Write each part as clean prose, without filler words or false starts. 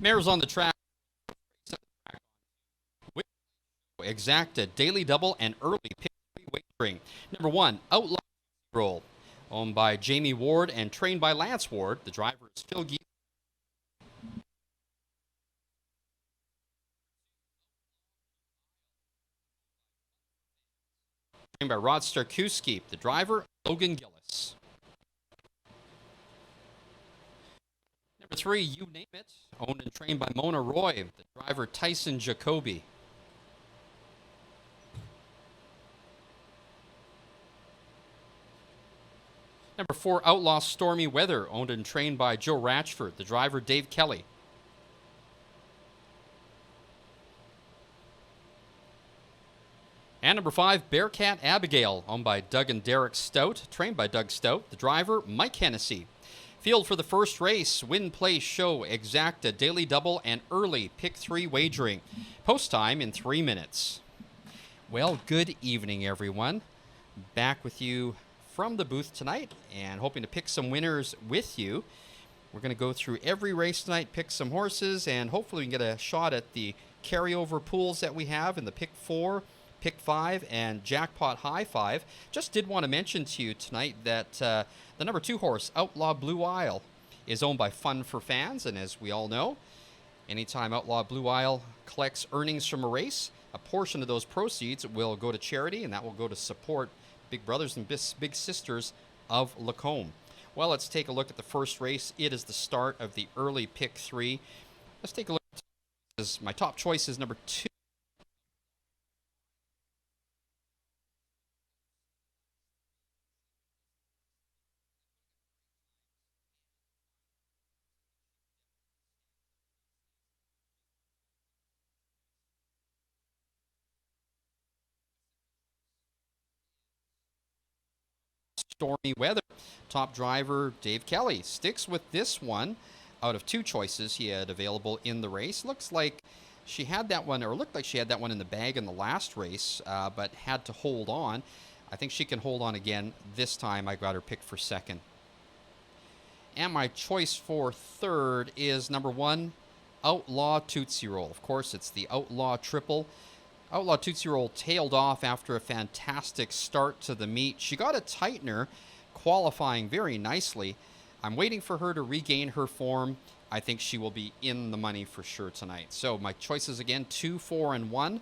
Mares on the track. Exacta, daily double, and early pick wagering. Number 1, Outlaw Roll, owned by Jamie Ward and trained by Lance Ward. The driver is Phil Gee. Trained by Rod Starkowski. The driver, Logan Gillis. Number 3, You Name It, owned and trained by Mona Roy. The driver, Tyson Jacoby. Number 4, Outlaw Stormy Weather, owned and trained by Joe Ratchford. The driver, Dave Kelly. And number 5, Bearcat Abigail, owned by Doug and Derek Stout, trained by Doug Stout. The driver, Mike Hennessy. Field for the first race, win, play, show, exacta, daily double, and early pick 3 wagering. Post time in 3 minutes. Well, good evening, everyone. Back with you from the booth tonight and hoping to pick some winners with you. We're going to go through every race tonight, pick some horses, and hopefully we can get a shot at the carryover pools that we have in the pick 4, pick 5, and jackpot high 5. Just did want to mention to you tonight that the number 2 horse, Outlaw Blue Isle, is owned by Fun for Fans, and as we all know, anytime Outlaw Blue Isle collects earnings from a race, a portion of those proceeds will go to charity, and that will go to support big brothers and big sisters of Lacombe. Well, let's take a look at the first race. It is the start of the early pick 3. Let's take a look at my top choice is number 2. Stormy Weather. Top driver Dave Kelly sticks with this one out of 2 choices he had available in the race. Looks like she had that one, or looked like she had that one in the bag in the last race, but had to hold on. I think she can hold on again this time. I got her picked for 2nd. And my choice for 3rd is number 1, Outlaw Tootsie Roll. Of course, it's the Outlaw Triple. Outlaw Tootsie Roll tailed off after a fantastic start to the meet. She got a tightener, qualifying very nicely. I'm waiting for her to regain her form. I think she will be in the money for sure tonight. So my choices again, 2, 4, and 1.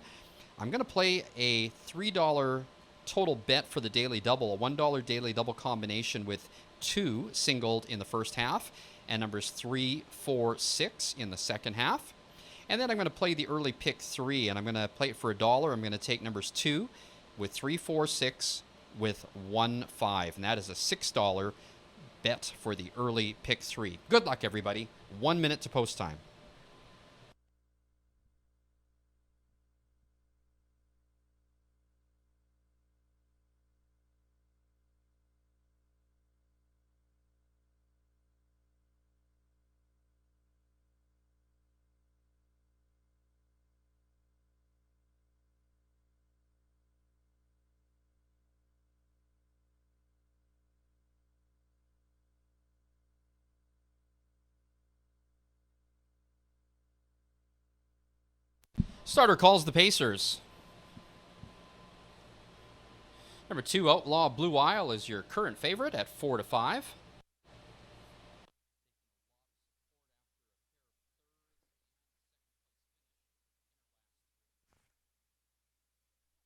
I'm going to play a $3 total bet for the daily double, a $1 daily double combination with 2 singled in the first half and numbers 3, 4, 6 in the second half. And then I'm going to play the early pick 3, and I'm going to play it for $1. I'm going to take numbers 2 with 3, 4, 6 with 1, 5. And that is a $6 bet for the early pick 3. Good luck, everybody. 1 minute to post time. Starter calls the Pacers. Number 2, Outlaw Blue Isle is your current favorite at 4 to 5.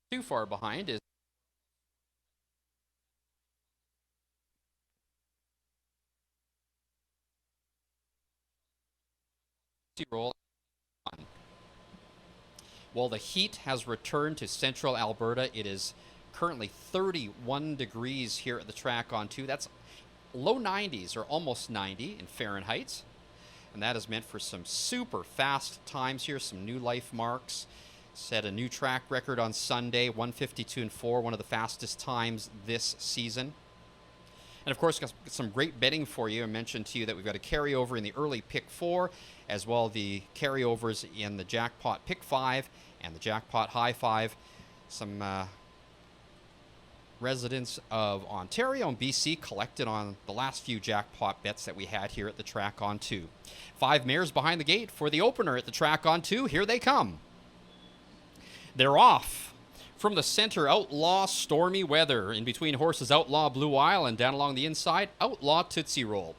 Too far behind is roll. Well, the heat has returned to central Alberta. It is currently 31 degrees here at the track on 2. That's low 90s or almost 90 in Fahrenheit. And that is meant for some super fast times here, some new life marks. Set a new track record on Sunday, 1:52 and 4, one of the fastest times this season. And of course, got some great betting for you. I mentioned to you that we've got a carryover in the early pick 4, as well as the carryovers in the jackpot pick 5 and the jackpot high 5. Some residents of Ontario and BC collected on the last few jackpot bets that we had here at the track on 2. 5 mares behind the gate for the opener at the track on 2. Here they come. They're off. From the center, Outlaw Stormy Weather. In between horses, Outlaw Blue Isle, and down along the inside, Outlaw Tootsie Roll.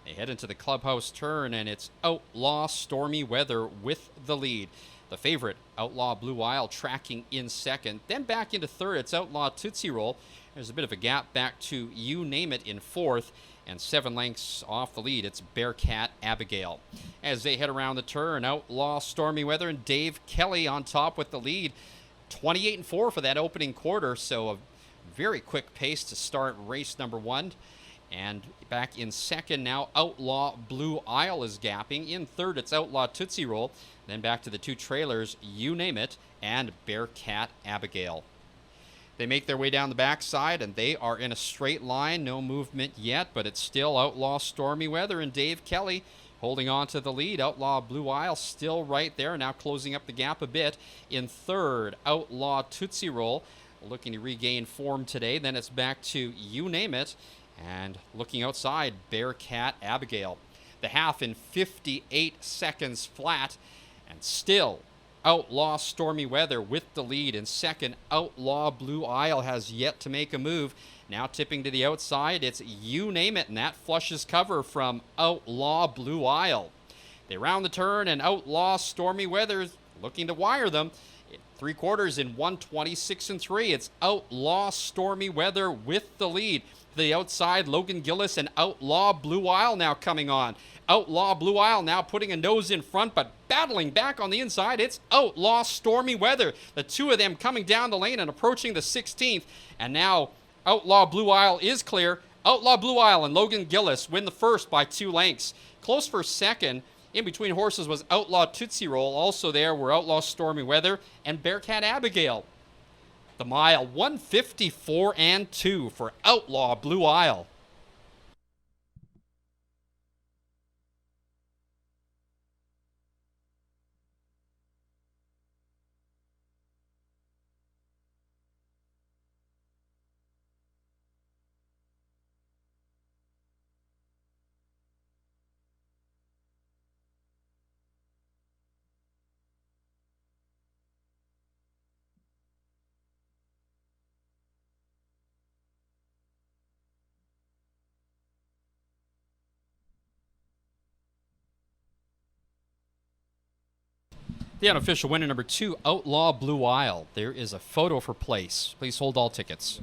They head into the clubhouse turn, and it's Outlaw Stormy Weather with the lead. The favorite, Outlaw Blue Isle, tracking in second. Then back into third, it's Outlaw Tootsie Roll. There's a bit of a gap back to You Name It in fourth. And 7 lengths off the lead, it's Bearcat Abigail. As they head around the turn, Outlaw Stormy Weather and Dave Kelly on top with the lead. 28-4 for that opening quarter, so a very quick pace to start race number 1. And back in second now, Outlaw Blue Isle is gapping. In third, it's Outlaw Tootsie Roll. Then back to the 2 trailers, You Name It, and Bearcat Abigail. They make their way down the backside, and they are in a straight line. No movement yet, but it's still Outlaw Stormy Weather and Dave Kelly holding on to the lead. Outlaw Blue Isle still right there, now closing up the gap a bit. In third, Outlaw Tootsie Roll, looking to regain form today. Then it's back to You Name It, and looking outside, Bearcat Abigail. The half in 58 seconds flat, and still Outlaw Stormy Weather with the lead. In second, Outlaw Blue Isle has yet to make a move. Now tipping to the outside, it's You Name It, and that flushes cover from Outlaw Blue Isle. They round the turn, and Outlaw Stormy Weather looking to wire them. 3/4 in 1:26 and 3. It's Outlaw Stormy Weather with the lead. To the outside, Logan Gillis and Outlaw Blue Isle now coming on. Outlaw Blue Isle now putting a nose in front, but battling back on the inside, it's Outlaw Stormy Weather. The 2 of them coming down the lane and approaching the 16th. And now Outlaw Blue Isle is clear. Outlaw Blue Isle and Logan Gillis win the first by 2 lengths. Close for second. In between horses was Outlaw Tootsie Roll. Also there were Outlaw Stormy Weather and Bearcat Abigail. The mile, 1:54 and 2 for Outlaw Blue Isle. The unofficial winner, number 2, Outlaw Blue Isle. There is a photo for place. Please hold all tickets.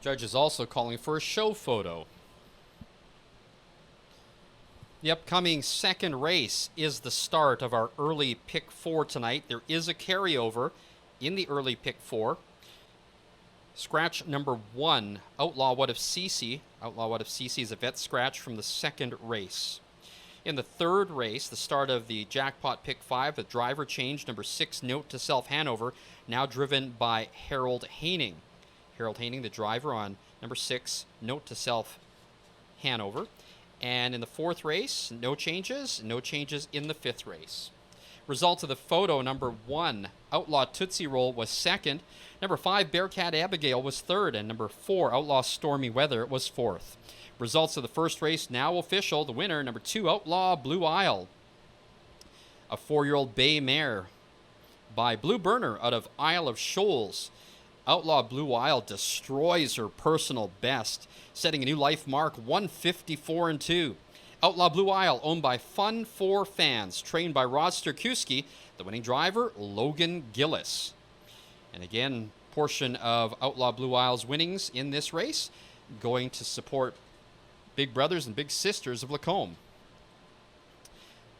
Judge is also calling for a show photo. The upcoming second race is the start of our early pick 4 tonight. There is a carryover in the early pick 4. Scratch number 1, Outlaw What If Cece. Outlaw What If Cece is a vet scratch from the second race. In the third race, the start of the Jackpot pick 5, the driver change, number 6, Note to Self Hanover, now driven by Harold Haining. Harold Haining, the driver on number 6, Note to Self Hanover. And in the fourth race, no changes in the fifth race. Results of the photo, number 1, Outlaw Tootsie Roll was second. Number 5, Bearcat Abigail was third. And number 4, Outlaw Stormy Weather was fourth. Results of the first race now official. The winner, number 2, Outlaw Blue Isle. A 4-year-old bay mare by Blue Burner out of Isle of Shoals. Outlaw Blue Isle destroys her personal best, setting a new life mark, 1:54 and 2. Outlaw Blue Isle, owned by Fun 4 Fans, trained by Rod Sterkowski. The winning driver, Logan Gillis. And again, portion of Outlaw Blue Isle's winnings in this race going to support big brothers and big sisters of Lacombe.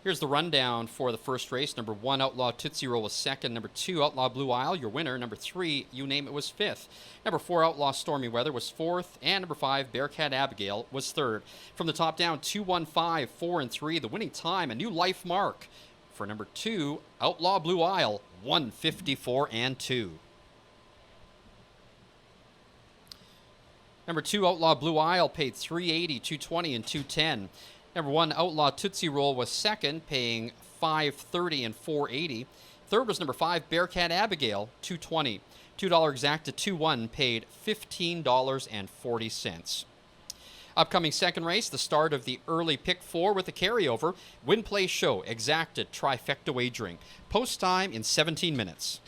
Here's the rundown for the first race. Number 1, Outlaw Tootsie Roll was second. Number 2, Outlaw Blue Isle, your winner. Number 3, You Name It, was fifth. Number 4, Outlaw Stormy Weather, was fourth. And number 5, Bearcat Abigail, was third. From the top down, 2, 1, 5, 4, and 3. The winning time, a new life mark for number 2, Outlaw Blue Isle, 1:54 and 2. Number 2, Outlaw Blue Isle, paid $3.80, $2.20, and $2.10. Number 1, Outlaw Tootsie Roll, was second, paying $5.30 and $4.80. Third was number 5, Bearcat Abigail, $2.20. $2 exacta 2-1, paid $15.40. Upcoming second race, the start of the early pick 4 with the carryover. Win, play, show, exacta trifecta wagering. Post time in 17 minutes.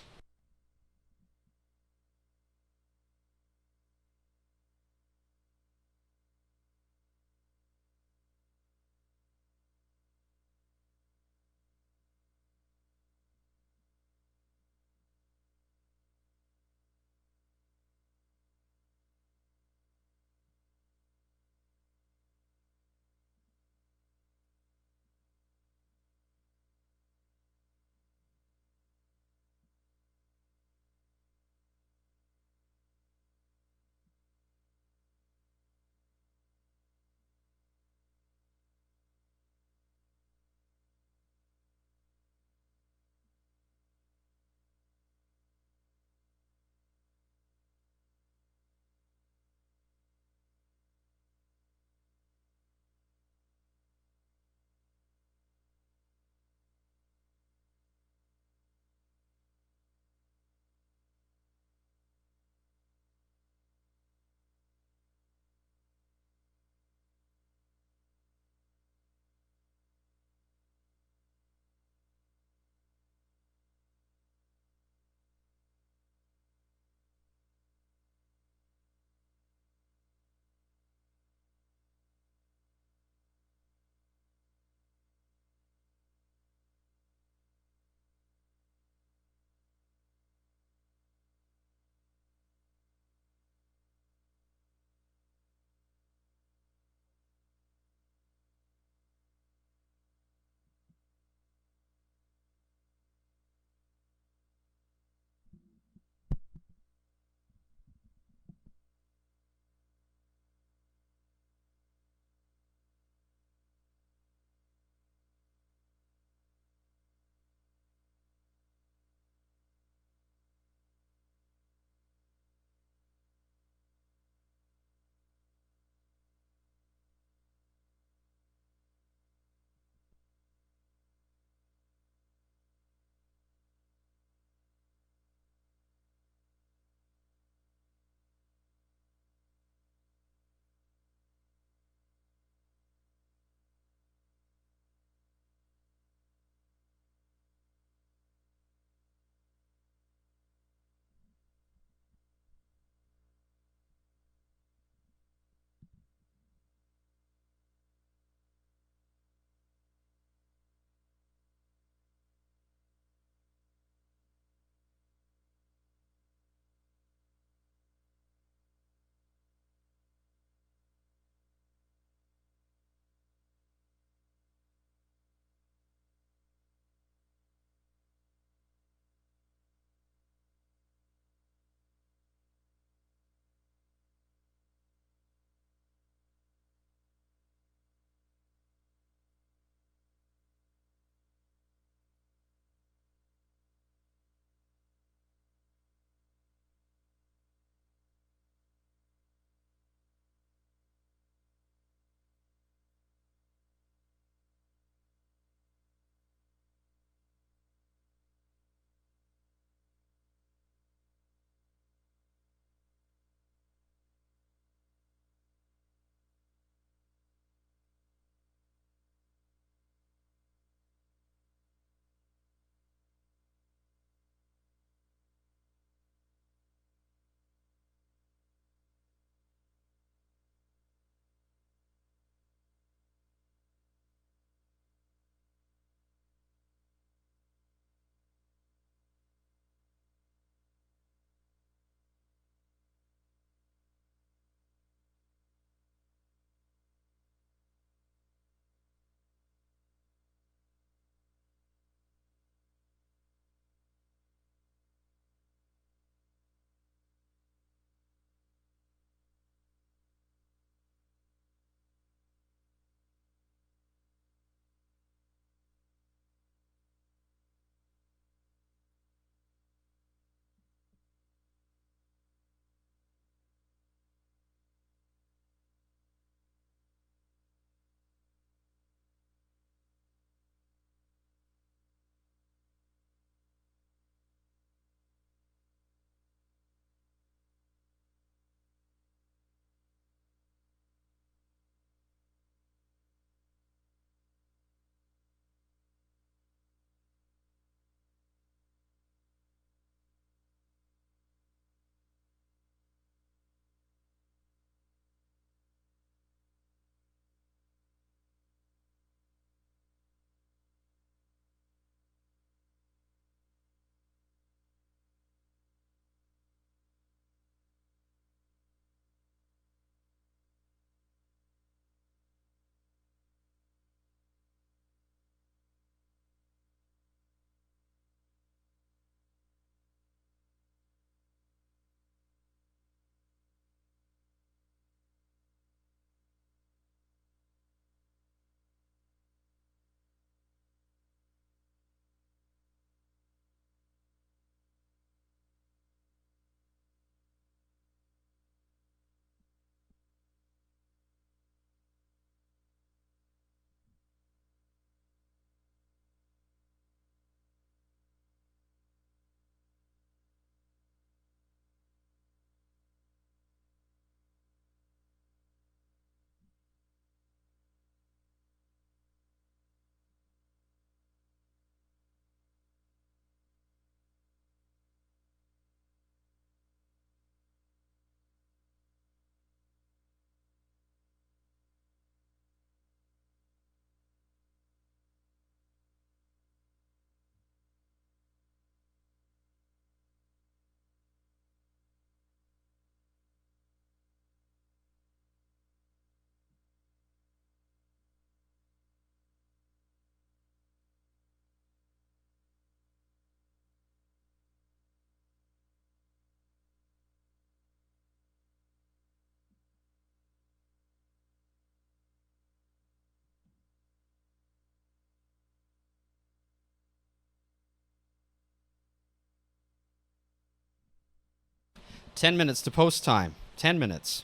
10 minutes to post time. 10 minutes.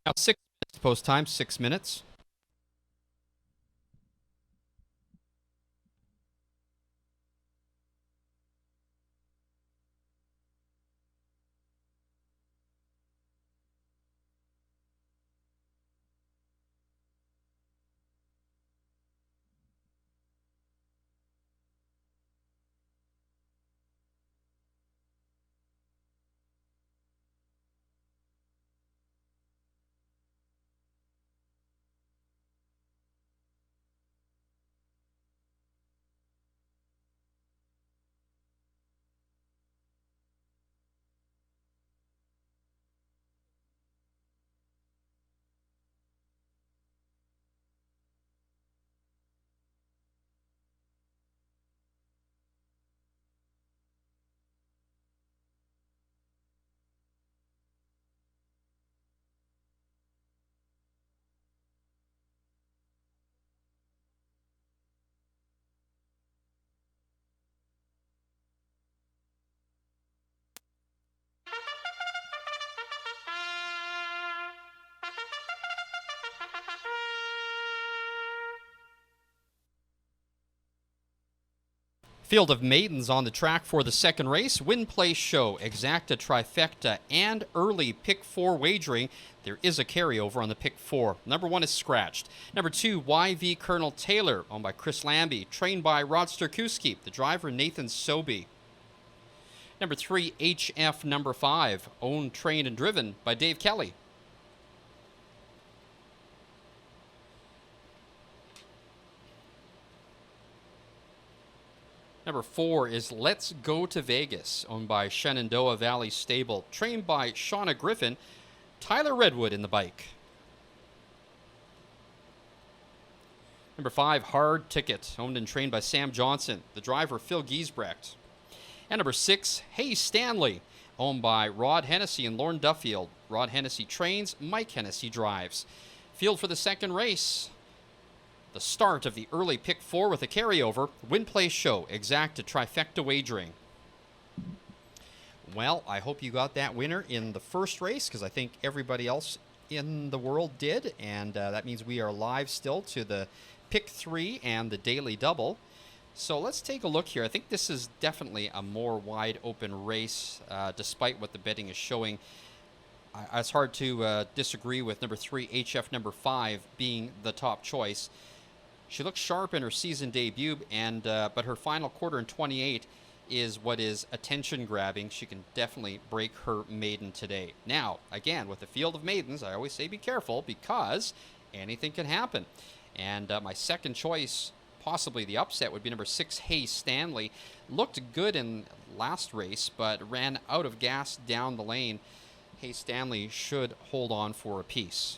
Now, 6 minutes to post time. 6 minutes. Field of Maidens on the track for the second race. Win, Place, Show, Exacta, Trifecta, and early Pick 4 wagering. There is a carryover on the Pick 4. Number 1 is scratched. Number 2, YV Colonel Taylor, owned by Chris Lambie, trained by Rod Sterkowski, the driver Nathan Sobey. Number 3, HF number 5, owned, trained, and driven by Dave Kelly. Number 4 is Let's Go to Vegas, owned by Shenandoah Valley Stable, trained by Shauna Griffin, Tyler Redwood in the bike. Number 5, Hard Ticket, owned and trained by Sam Johnson, the driver Phil Giesbrecht. And number 6, Hey Stanley, owned by Rod Hennessy and Lauren Duffield. Rod Hennessy trains, Mike Hennessy drives. Field for the second race. The start of the early Pick 4 with a carryover. Win, Place, Show, Exacta, Trifecta wagering. Well, I hope you got that winner in the first race, because I think everybody else in the world did. And that means we are live still to the Pick 3 and the Daily Double. So let's take a look here. I think this is definitely a more wide open race, despite what the betting is showing. It's hard to disagree with number 3, HF number 5, being the top choice. She looks sharp in her season debut, but her final quarter in 28 is what is attention-grabbing. She can definitely break her maiden today. Now, again, with the Field of Maidens, I always say be careful, because anything can happen. And my second choice, possibly the upset, would be number 6, Hey Stanley. Looked good in last race, but ran out of gas down the lane. Hey Stanley should hold on for a piece.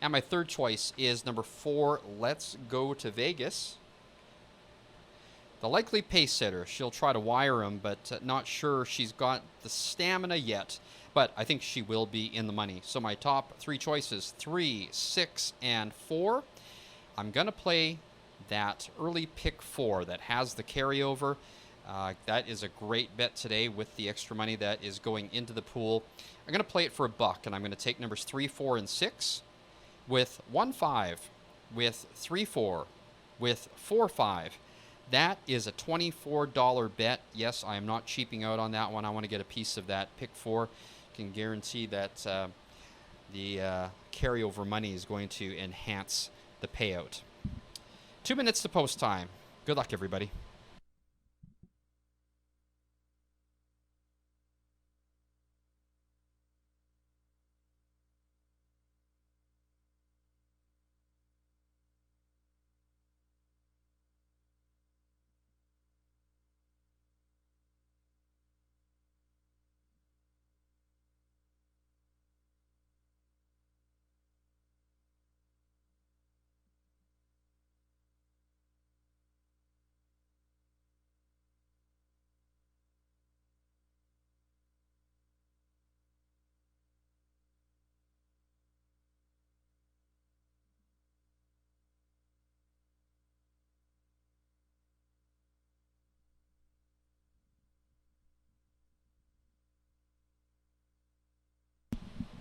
And my third choice is number 4, Let's Go to Vegas. The likely pace setter. She'll try to wire him, but not sure she's got the stamina yet. But I think she will be in the money. So my top 3 choices, 3, 6, and 4. I'm going to play that early Pick 4 that has the carryover. That is a great bet today with the extra money that is going into the pool. I'm going to play it for $1, and I'm going to take numbers 3, 4, and 6 with 1, 5, with 3, 4, with 4, 5. That is a $24 bet. Yes, I am not cheaping out on that one. I want to get a piece of that Pick 4. Can guarantee that the carryover money is going to enhance the payout. 2 minutes to post time. Good luck, everybody.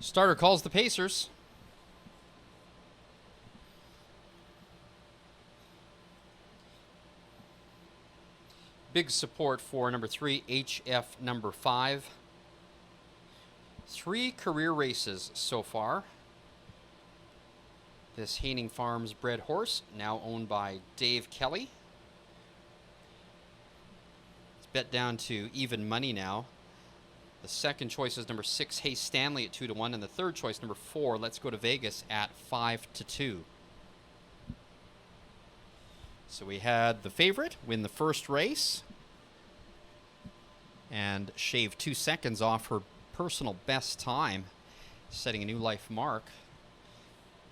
Starter calls the Pacers. Big support for number 3, HF number 5. 3 career races so far. This Haining Farms bred horse, now owned by Dave Kelly. It's bet down to even money now. The second choice is number 6, Hey Stanley at 2-1, and the third choice, number 4, Let's Go to Vegas at 5-2. So we had the favorite win the first race and shave 2 seconds off her personal best time, setting a new life mark.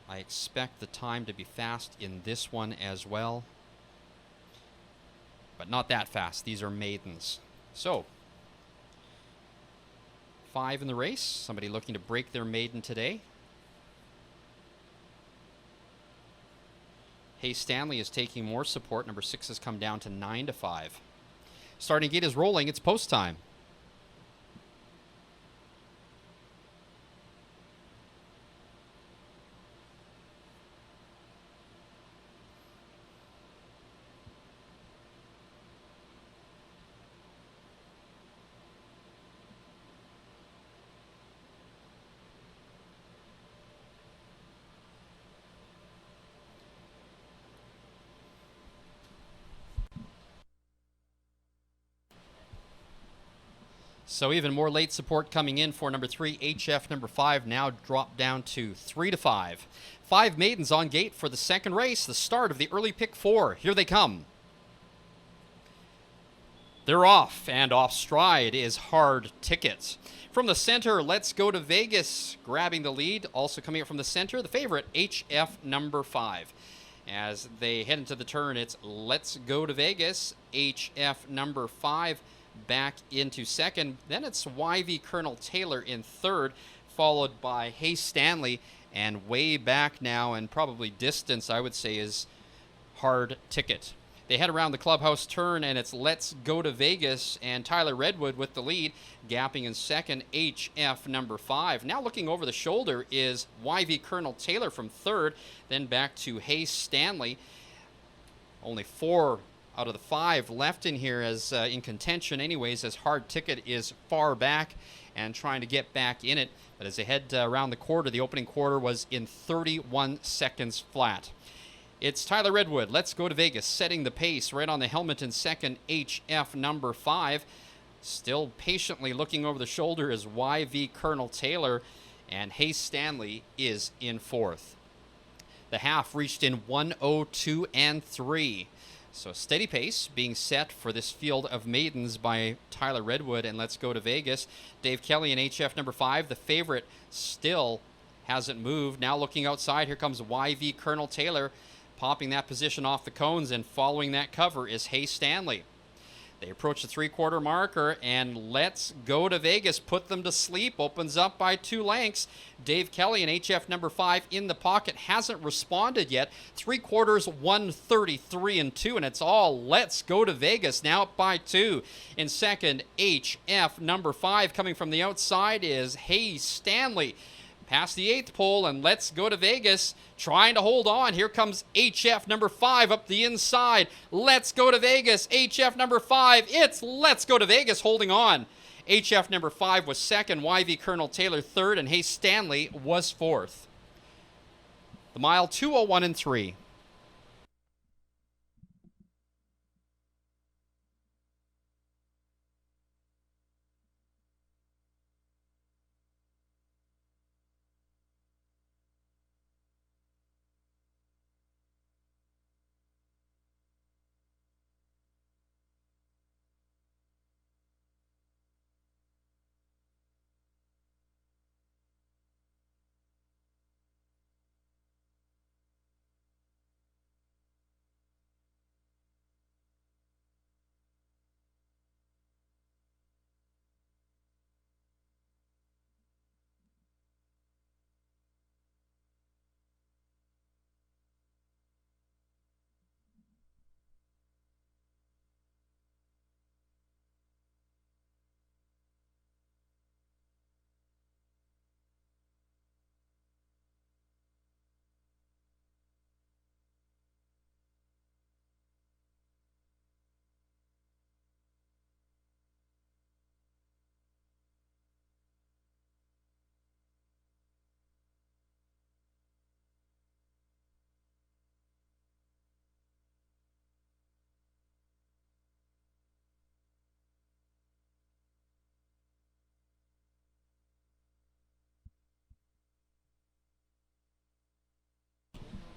I expect the time to be fast in this one as well, but not that fast. These are maidens. So 5 in the race. Somebody looking to break their maiden today. Hey Stanley is taking more support. Number 6 has come down to 9-5. Starting gate is rolling. It's post time. So even more late support coming in for number 3, HF number 5, now dropped down to 3-5. 5 maidens on gate for the second race, the start of the early pick 4. Here they come. They're off, and off stride is Hard Ticket. From the center, Let's Go to Vegas, grabbing the lead. Also coming up from the center, the favorite, HF number 5. As they head into the turn, it's Let's Go to Vegas, HF number 5 back into second. Then it's YV Colonel Taylor in third, followed by Hey Stanley. And way back now, and probably distance, I would say, is Hard Ticket. They head around the clubhouse turn, and it's Let's Go to Vegas, and Tyler Redwood with the lead, gapping in second, HF number 5. Now looking over the shoulder is YV Colonel Taylor from third, then back to Hey Stanley. Only 4 out of the 5 left in here as in contention anyways, as Hard Ticket is far back and trying to get back in it. But as they head around the quarter, the opening quarter was in 31 seconds flat. It's Tyler Redwood, Let's Go to Vegas, setting the pace right on the helmet in second, HF number 5. Still patiently looking over the shoulder is YV Colonel Taylor, and Hey Stanley is in fourth. The half reached in 1:02 and 3. So a steady pace being set for this field of maidens by Tyler Redwood and Let's Go to Vegas. Dave Kelly in HF number 5, the favorite, still hasn't moved. Now looking outside, here comes YV Colonel Taylor, popping that position off the cones, and following that cover is Hey Stanley. They approach the 3/4 marker, and Let's Go to Vegas put them to sleep. Opens up by 2 lengths. Dave Kelly in HF number 5 in the pocket, hasn't responded yet. 3/4, 1:33 and 2, and it's all Let's Go to Vegas now up by 2. In second, HF number 5 coming from the outside is Hey Stanley. Past the 8th pole, and Let's Go to Vegas trying to hold on. Here comes HF number 5 up the inside. Let's Go to Vegas, HF number 5. It's Let's Go to Vegas holding on. HF number 5 was second, YV Colonel Taylor third, and Hey Stanley was fourth. The mile, 2:01 and 3.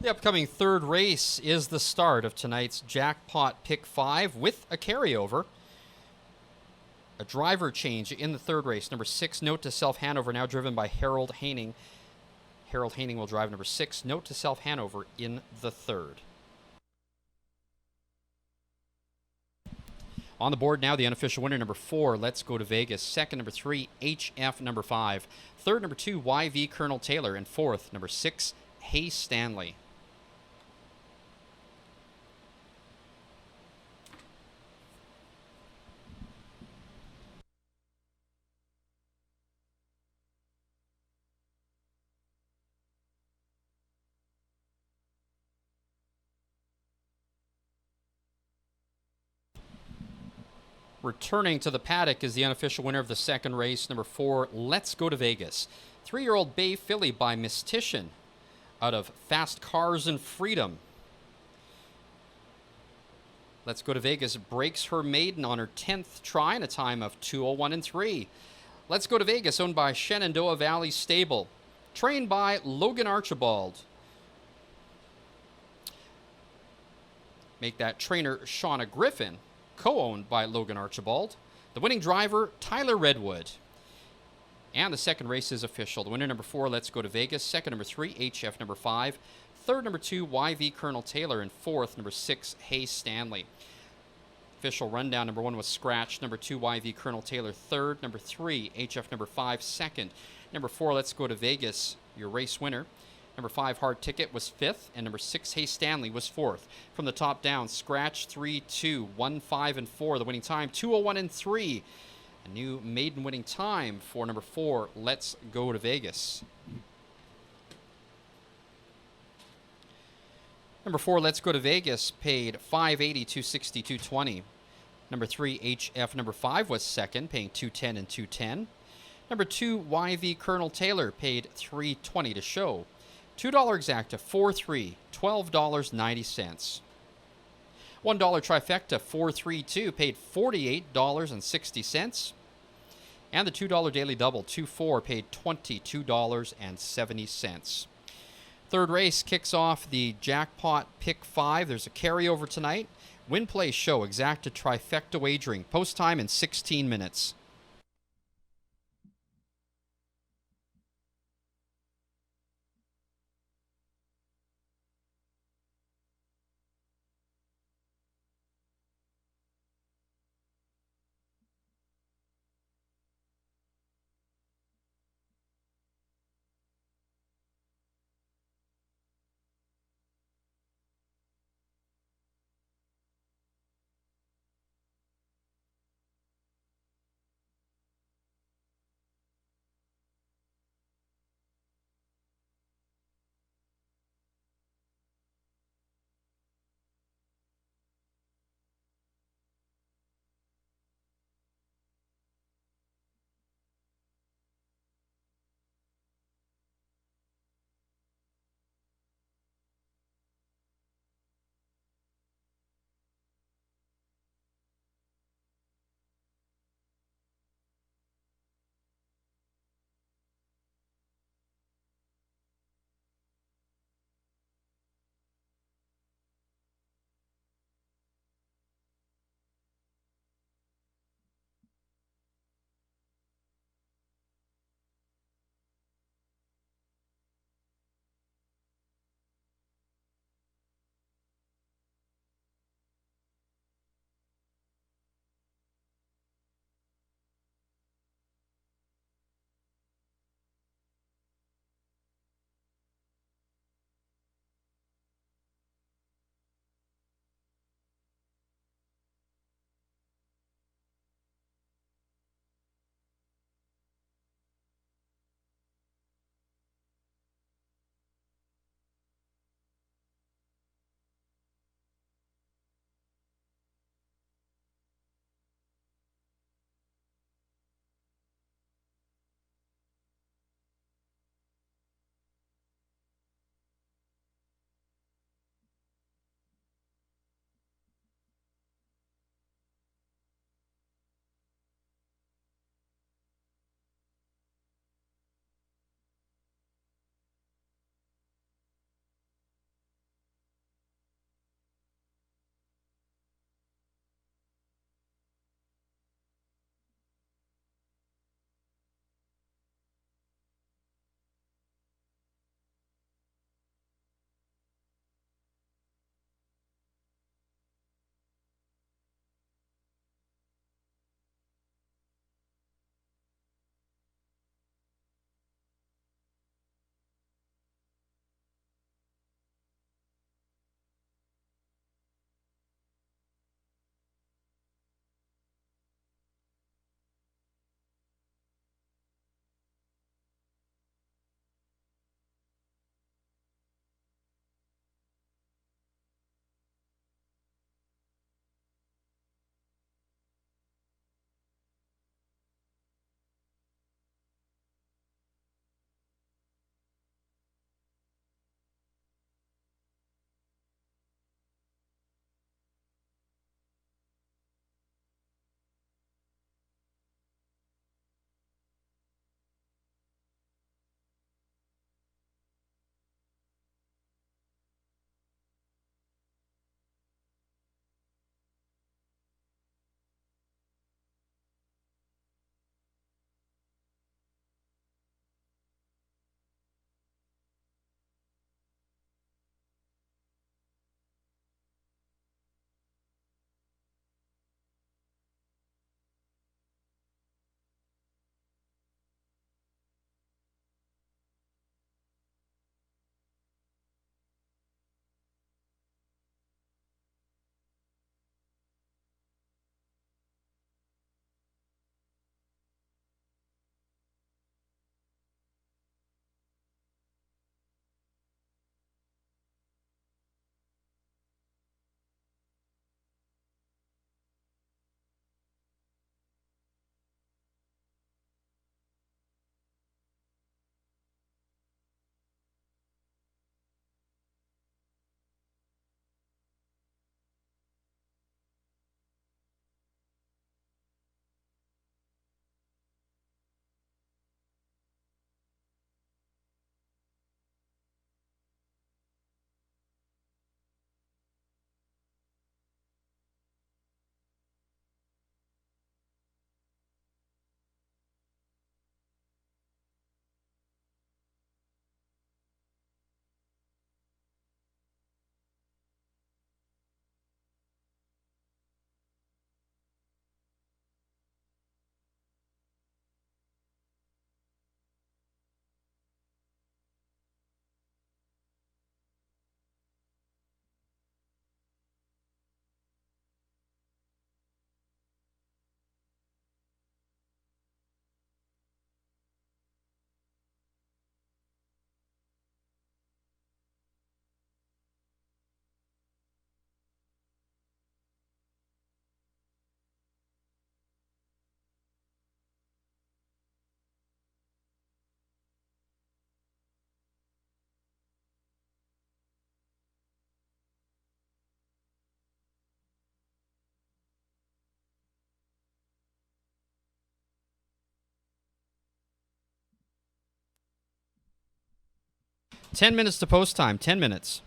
The upcoming third race is the start of tonight's Jackpot Pick 5 with a carryover. A driver change in the third race. Number 6, Note to Self Hanover, now driven by Harold Haining. Harold Haining will drive number 6, Note to Self Hanover, in the third. On the board now, the unofficial winner, number 4, Let's Go to Vegas. Second, number 3, HF number 5. Third, number 2, YV Colonel Taylor. And fourth, number 6, Hey Stanley. Returning to the paddock is the unofficial winner of the second race, number 4, Let's Go to Vegas. 3-year-old Bay filly by Mystition out of Fast Cars and Freedom. Let's Go to Vegas breaks her maiden on her 10th try in a time of 2:01 3. Let's Go to Vegas, owned by Shenandoah Valley Stable, trained by Logan Archibald. Make that trainer Shauna Griffin, co-owned by Logan Archibald. The winning driver, Tyler Redwood. And the second race is official. The winner, number 4, Let's Go to Vegas. Second, number 3, HF number 5. Third, number 2, YV Colonel Taylor. And fourth, number 6, Hayes Stanley. Official rundown, number 1 was scratched. Number 2, YV Colonel Taylor, third. Number 3, HF number 5, second. Number 4, Let's Go to Vegas, your race winner. Number 5, Hard Ticket, was 5th. And number 6, Hayes Stanley, was 4th. From the top down, scratch 3, 2, 1, 5, and 4. The winning time, 2:01 3. A new maiden winning time for number 4, Let's Go to Vegas. Number 4, Let's Go to Vegas, paid $580, $260, $220. Number 3, HF number 5, was second, paying $210 and $210. Number 2, YV Colonel Taylor, paid $320 to show. $2 exacta, 4-3, $12.90. $1 trifecta, 432, paid $48.60. And the $2 daily double, 2-4, paid $22.70. Third race kicks off the Jackpot Pick 5. There's a carryover tonight. Win, play, show, exacta trifecta wagering. Post time in 16 minutes. 10 minutes to post time. 10 minutes.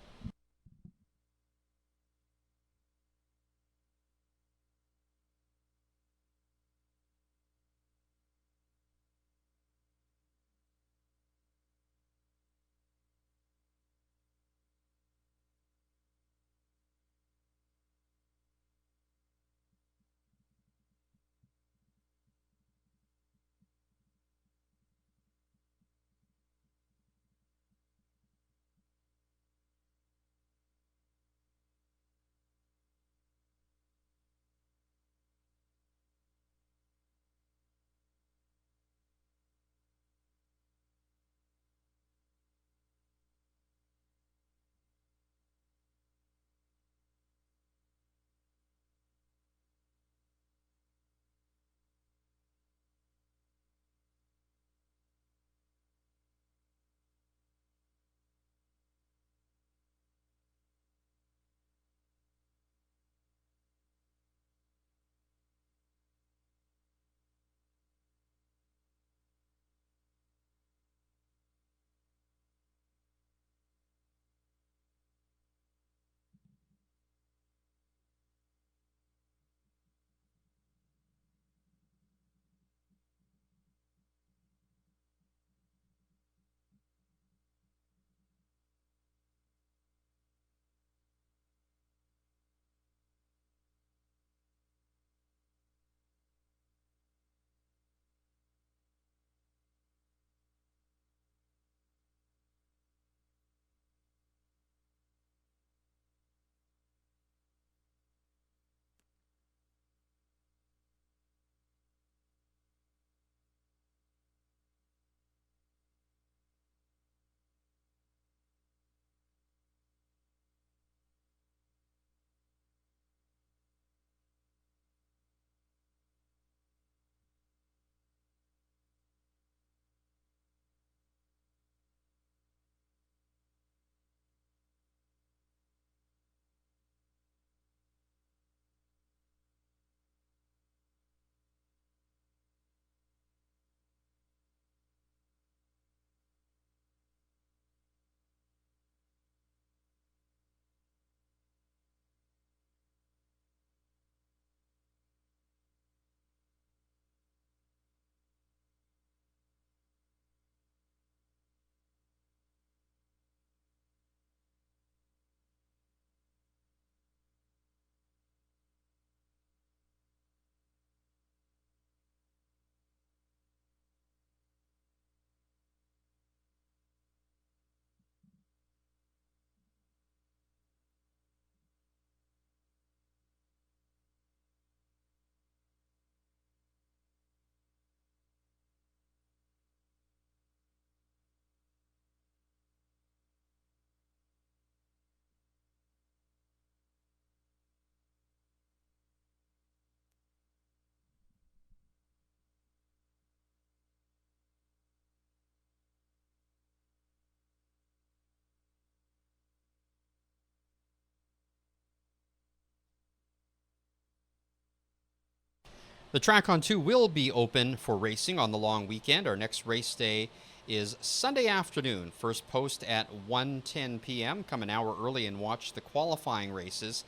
The track on 2 will be open for racing on the long weekend. Our next race day is Sunday afternoon. First post at 1:10 p.m. Come an hour early and watch the qualifying races.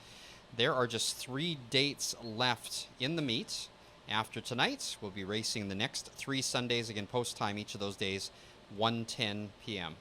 There are just 3 dates left in the meet. After tonight, we'll be racing the next 3 Sundays. Again, post time each of those days, 1:10 p.m.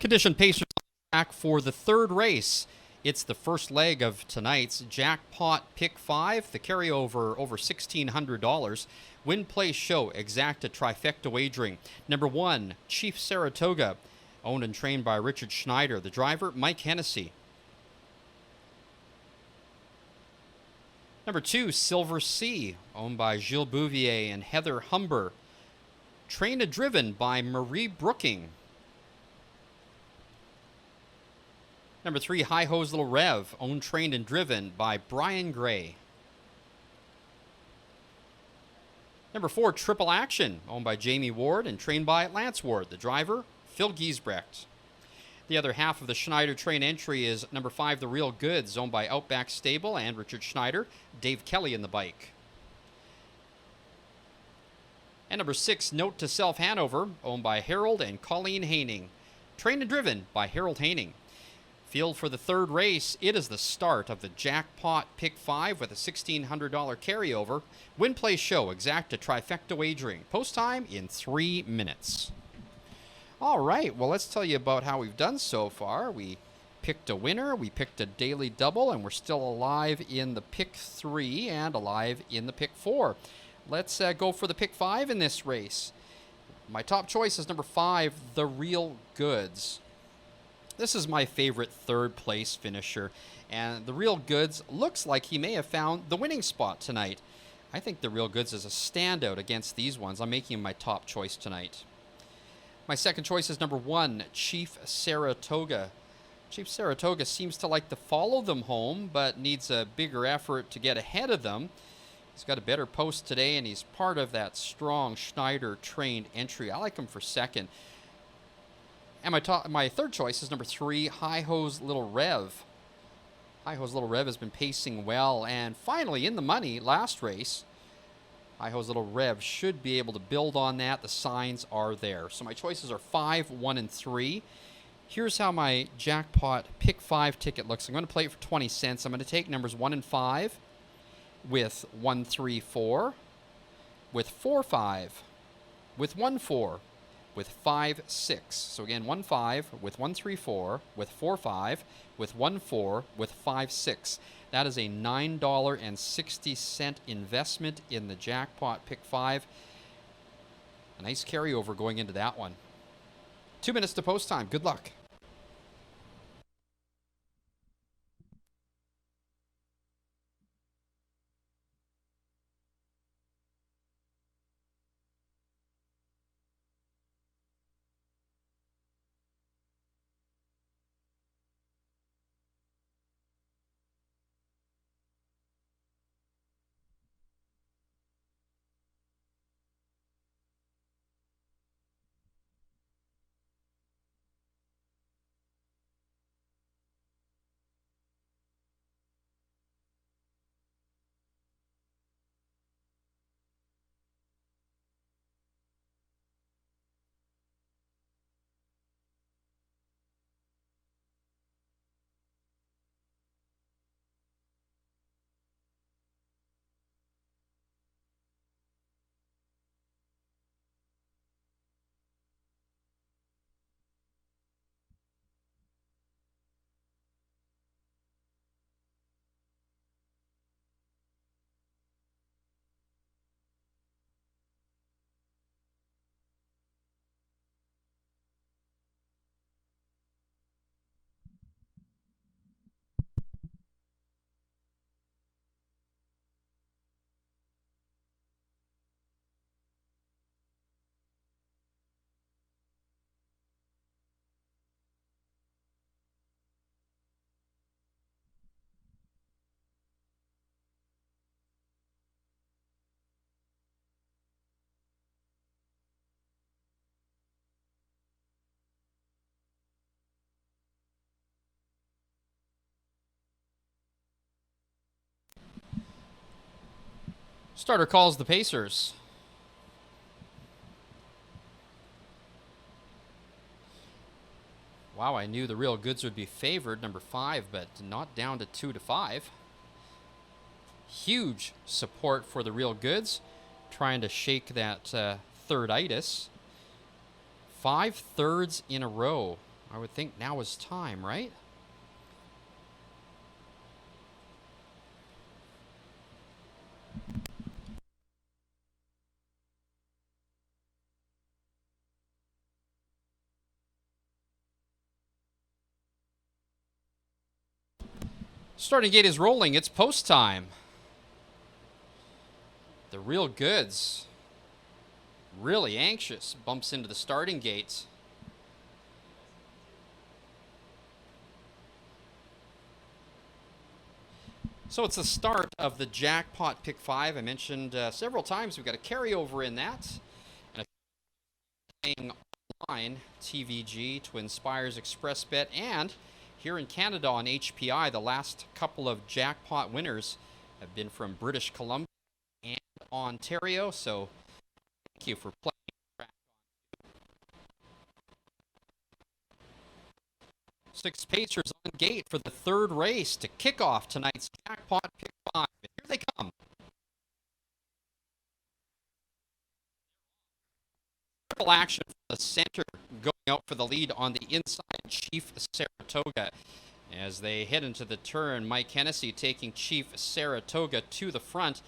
Condition Pacers back for the third race. It's the first leg of tonight's Jackpot Pick 5, the carryover over $1,600. Win, play, show, exacta trifecta wagering. Number 1, Chief Saratoga, owned and trained by Richard Schneider. The driver, Mike Hennessy. Number 2, Silver Sea, owned by Gilles Bouvier and Heather Humber. Trained and driven by Marie Brooking. Number 3, High Hose Little Rev, owned, trained, and driven by Brian Gray. Number 4, Triple Action, owned by Jamie Ward and trained by Lance Ward. The driver, Phil Giesbrecht. The other half of the Schneider train entry is number 5, The Real Goods, owned by Outback Stable and Richard Schneider. Dave Kelly in the bike. And number 6, Note to Self Hanover, owned by Harold and Colleen Haining. Trained and driven by Harold Haining. Field for the third race. It is the start of the Jackpot Pick 5 with a $1,600 carryover. Win, play, show, exacta trifecta wagering. Post time in 3 minutes. All right, well, let's tell you about how we've done so far. We picked a winner, we picked a daily double, and we're still alive in the Pick 3 and alive in the Pick 4. Let's go for the Pick 5 in this race. My top choice is number 5, The Real Goods. This is my favorite third place finisher, and The Real Goods looks like he may have found the winning spot tonight. I think The Real Goods is a standout against these ones. I'm making him my top choice tonight. My second choice is number 1, Chief Saratoga. Chief Saratoga seems to like to follow them home, but needs a bigger effort to get ahead of them. He's got a better post today, and he's part of that strong Schneider-trained entry. I like him for second. And my third choice is number 3, High Hose Little Rev. High Hose Little Rev has been pacing well, and finally in the money last race. High Hose Little Rev should be able to build on that. The signs are there. So my choices are 5, 1, and 3. Here's how my Jackpot Pick 5 ticket looks. I'm going to play it for 20 cents. I'm going to take numbers 1 and 5 with 1, 3, 4, with 4, 5, with 1, 4, with 5, 6. So again, 1, 5, with 1, 3, 4, with 4, 5, with 1, 4, with 5, 6. That is a $9.60 investment in the Jackpot Pick 5. A nice carryover going into that one. 2 minutes to post time. Good luck. Starter calls the Pacers. Wow, I knew The Real Goods would be favored, number 5, but not down to 2 to 5. Huge support for The Real Goods, trying to shake that third-itis. 5 thirds in a row. I would think now is time, right? Starting gate is rolling. It's post time. The real goods. Really anxious. Bumps into the starting gate. So it's the start of the Jackpot Pick 5. I mentioned several times we've got a carryover in that. And playing online, TVG, Twin Spires, Express Bet, and here in Canada on HPI, the last couple of Jackpot winners have been from British Columbia and Ontario. So thank you for playing. Six Pacers on gate for the third race to kick off tonight's Jackpot Pick 5. And here they come. Triple action from the center, going out for the lead on the inside, Chief Saratoga. As they head into the turn, Mike Hennessy taking Chief Saratoga to the front.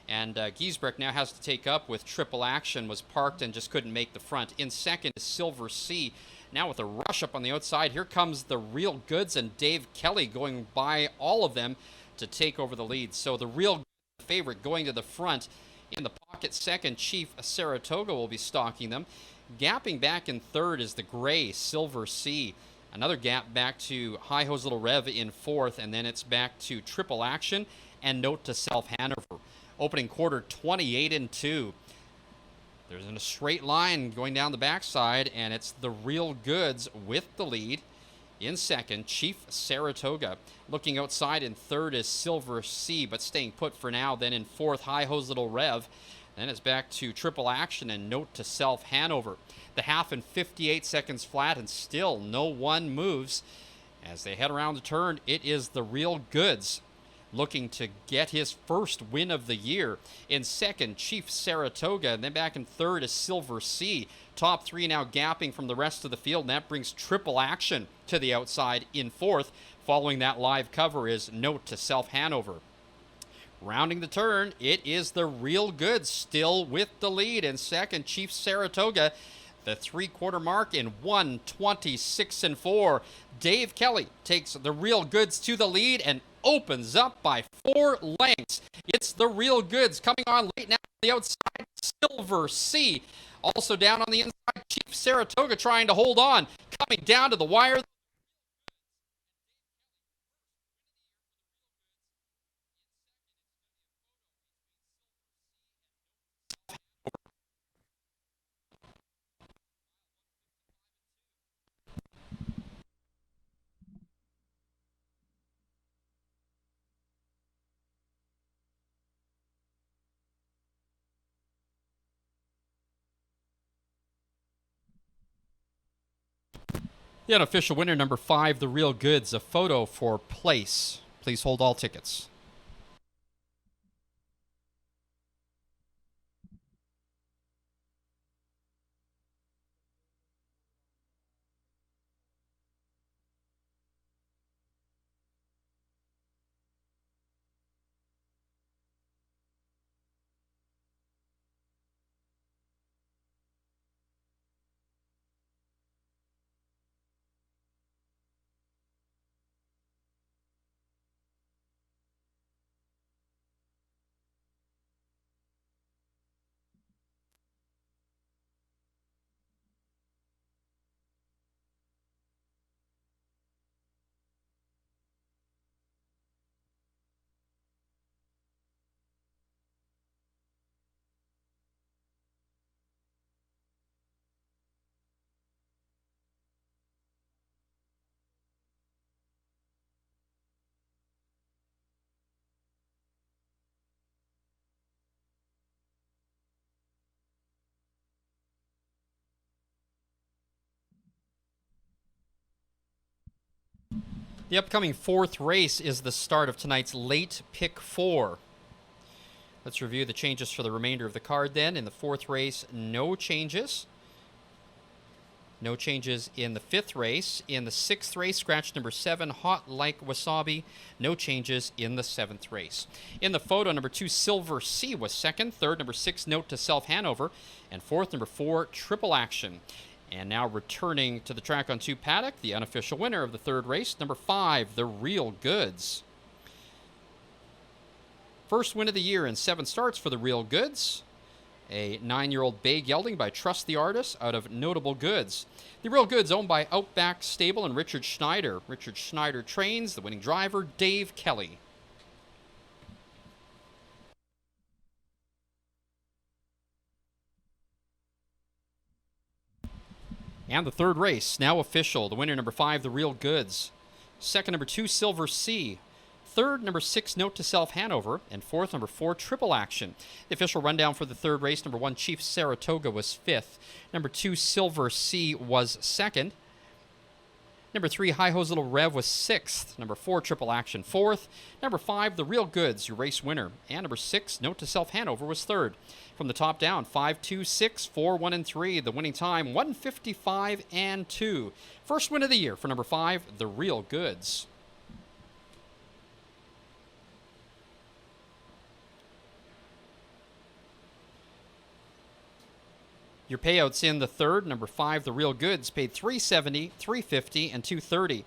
And Giesbrecht now has to take up with triple action, was parked and just couldn't make the front. In second is Silver Sea. Now with a rush up on the outside, here comes the Real Goods and Dave Kelly going by all of them to take over the lead. So the Real favorite going to the front. In the pocket second, Chief Saratoga will be stalking them. Gapping back in third is the gray Silver Sea. Another gap back to High Hose Little Rev in fourth, and then it's back to Triple Action and Note to Self Hanover. Opening quarter 28-2. There's in a straight line going down the backside, and it's the Real Goods with the lead. In second, Chief Saratoga. Looking outside in third is Silver Sea, but staying put for now. Then in fourth, High Hose Little Rev. Then it's back to Triple Action and Note to Self Hanover. The half in 58 seconds flat, and still no one moves. As they head around the turn, it is the Real Goods looking to get his first win of the year. In second, Chief Saratoga, and then back in third is Silver Sea. Top three now gapping from the rest of the field, and that brings Triple Action to the outside in fourth. Following that live cover is Note to Self Hanover. Rounding the turn, it is the Real Goods still with the lead. In second, Chief Saratoga. The three-quarter mark in 1:26.4. Dave Kelly takes the Real Goods to the lead and opens up by 4 lengths. It's the Real Goods coming on late now on the outside. Silver Sea also down on the inside. Chief Saratoga trying to hold on. Coming down to the wire. The unofficial winner, number 5, the Real Goods, a photo for place. Please hold all tickets. The upcoming fourth race is the start of tonight's late pick 4. Let's review the changes for the remainder of the card then. In the fourth race, no changes. No changes in the 5th race. In the 6th race, scratch number 7, Hot Like Wasabi. No changes in the 7th race. In the photo, number 2, Silver Sea was second. Third, number 6, Note to Self Hanover. And fourth, number 4, Triple Action. And now returning to the track on 2 paddock, the unofficial winner of the 3rd race, number 5, The Real Goods. First win of the year in 7 starts for The Real Goods. A 9-year-old bay gelding by Trust the Artist out of Notable Goods. The Real Goods owned by Outback Stable and Richard Schneider. Richard Schneider trains the winning driver, Dave Kelly. And the 3rd race, now official. The winner, number 5, The Real Goods. Second, number 2, Silver Sea. Third, number 6, Note to Self Hanover. And fourth, number 4, Triple Action. The official rundown for the 3rd race, number 1, Chief Saratoga was 5th. Number 2, Silver Sea was 2nd. Number 3, High Hose Little Rev was 6th. Number 4, Triple Action 4th. Number 5, The Real Goods, your race winner. And number 6, Note to Self Hanover was 3rd. From the top down, 5, 2, 6, 4, 1, and 3. The winning time, 1:55 and 2. First win of the year for number 5, The Real Goods. Your payouts in the 3rd, number 5, The Real Goods, paid $370, $350, and $230.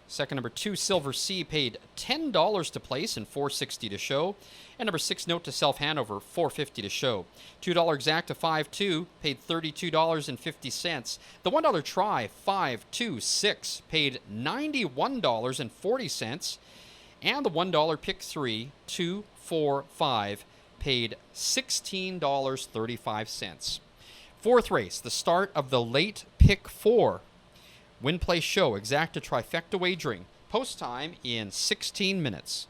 Second, number 2, Silver Sea, paid $10 to place and $460 to show. And number 6, Note to Self Hanover, $450 to show. $2 Exacta 5-2, paid $32.50. The $1 Try 5-2-6, paid $91.40. And the $1 Pick 3 2-4-5, paid $16.35. 4th race, the start of the late Pick 4. Win, play, show, Exacta trifecta wagering. Post time in 16 minutes.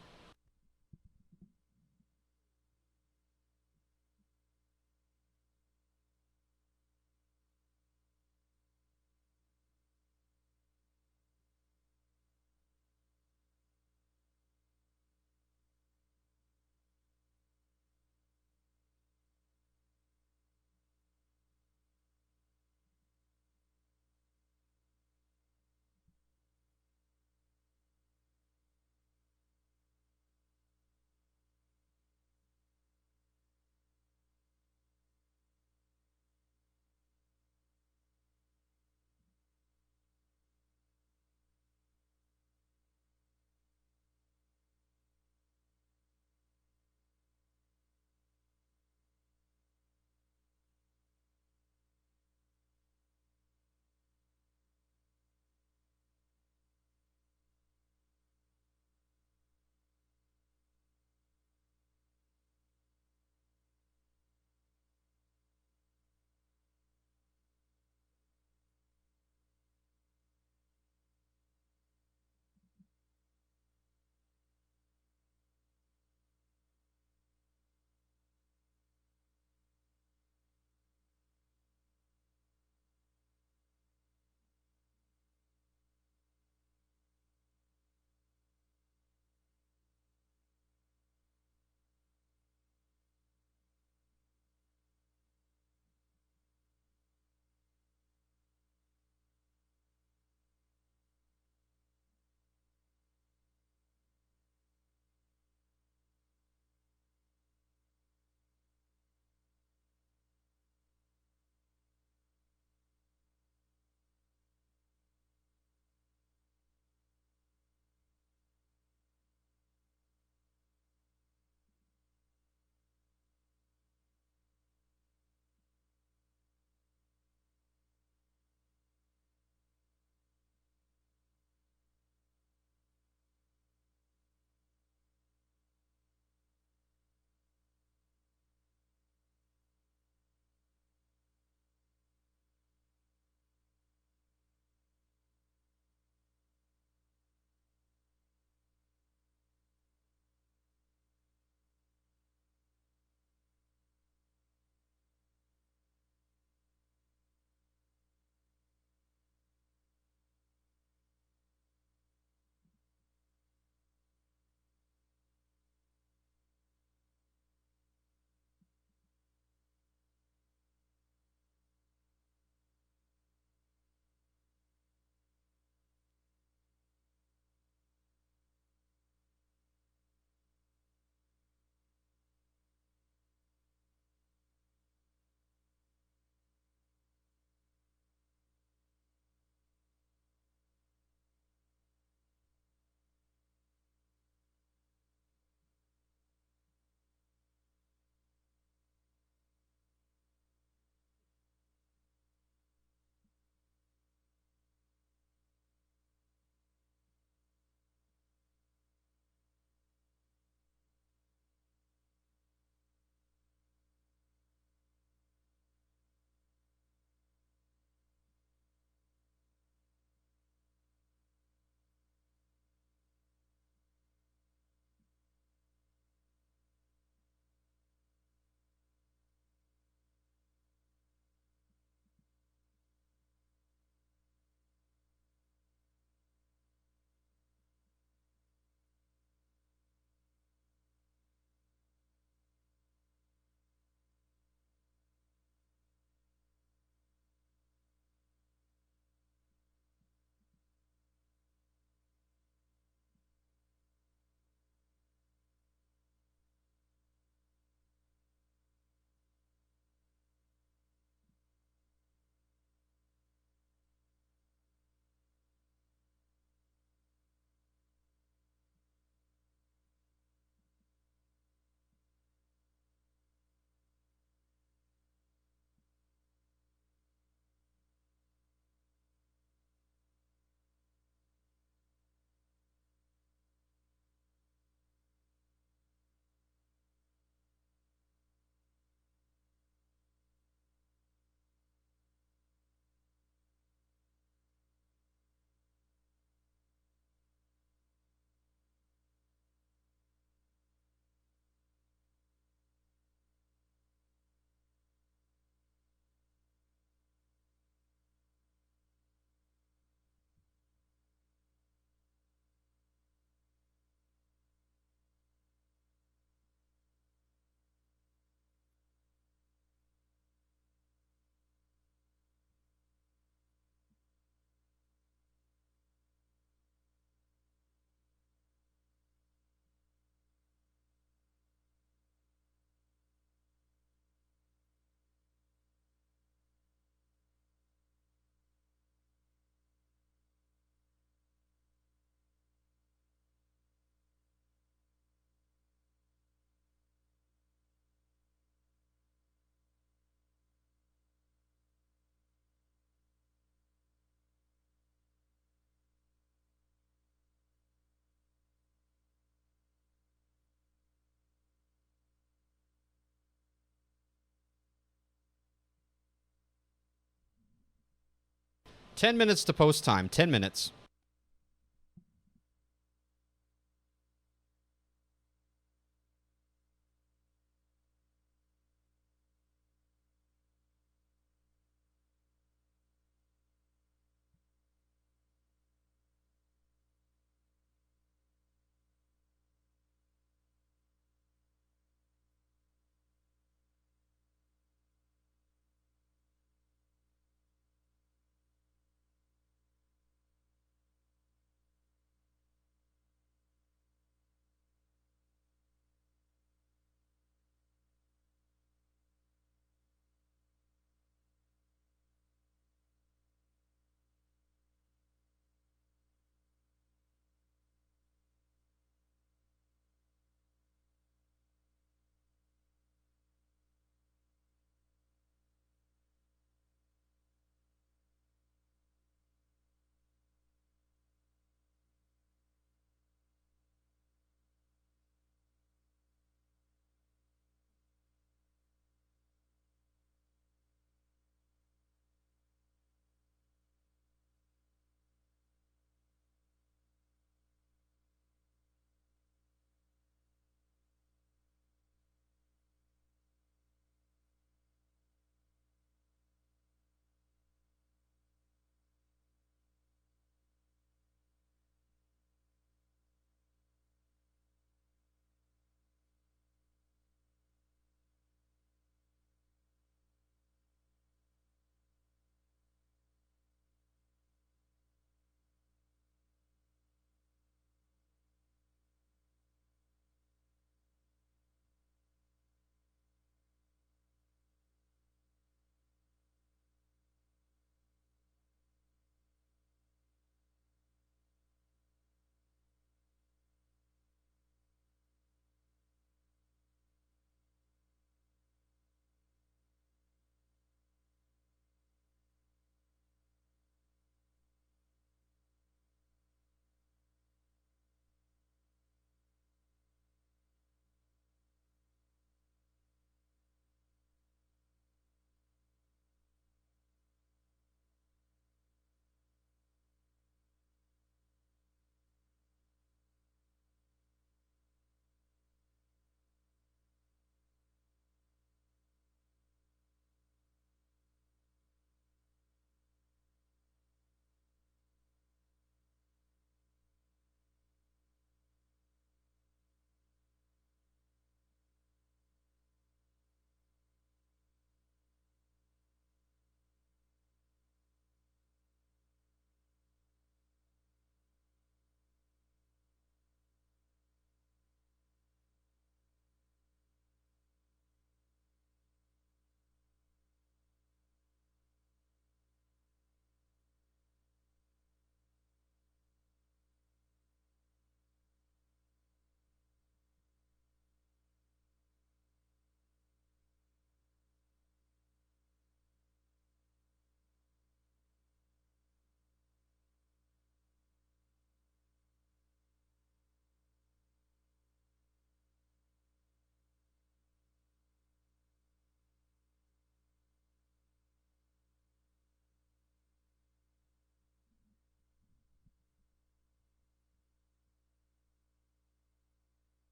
10 minutes to post time. 10 minutes.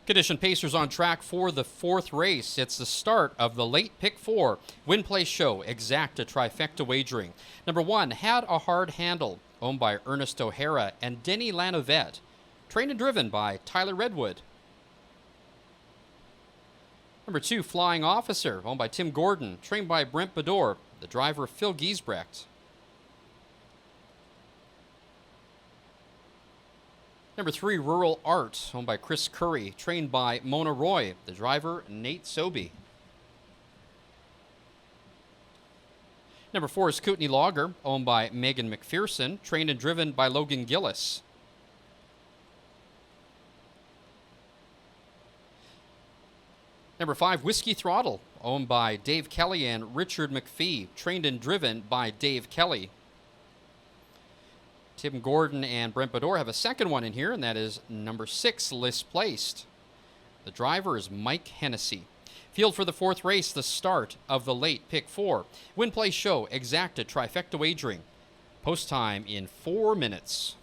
Condition Pacers on track for the fourth race. It's the start of the late pick four Win Play Show Exacta Trifecta Wagering. Number 1, Had a Hard Handle, owned by Ernest O'Hara and Denny Lanovette. Trained and driven by Tyler Redwood. Number 2, Flying Officer, owned by Tim Gordon. Trained by Brent Bador, the driver Phil Giesbrecht. Number 3, Rural Art, owned by Chris Curry, trained by Mona Roy, the driver Nate Sobey. Number 4 is Kootenai Lager, owned by Megan McPherson, trained and driven by Logan Gillis. Number 5, Whiskey Throttle, owned by Dave Kelly and Richard McPhee, trained and driven by Dave Kelly. Tim Gordon and Brent Bedore have a second one in here, and that is number 6, List Placed. The driver is Mike Hennessy. Field for the 4th race, the start of the late pick 4. Win, play, show, exacta, trifecta wagering. Post time in 4 minutes.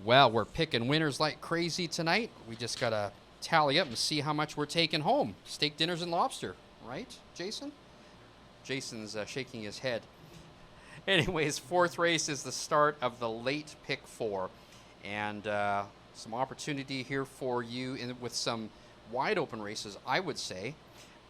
Well, we're picking winners like crazy tonight. We just got to tally up and see how much we're taking home. Steak dinners and lobster, right, Jason? Jason's shaking his head. Anyways, 4th race is the start of the late pick 4. And some opportunity here for you with some wide open races, I would say.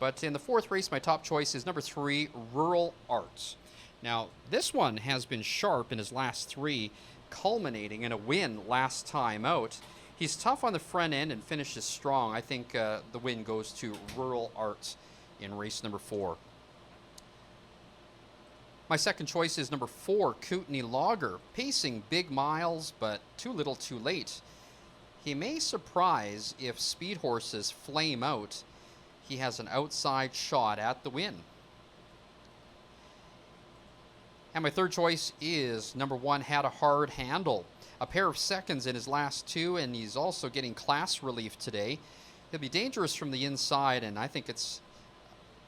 But in the 4th race, my top choice is number 3, Rural Arts. Now, this one has been sharp in his last 3, culminating in a win last time out. He's tough on the front end and finishes strong. I think the win goes to Rural Arts in race number 4. My second choice is number 4, Kootenai Lager, pacing big miles, but too little too late. He may surprise if speed horses flame out. He has an outside shot at the win. And my third choice is number 1, Had a Hard Handle. A pair of seconds in his last 2, and he's also getting class relief today. He'll be dangerous from the inside, and I think it's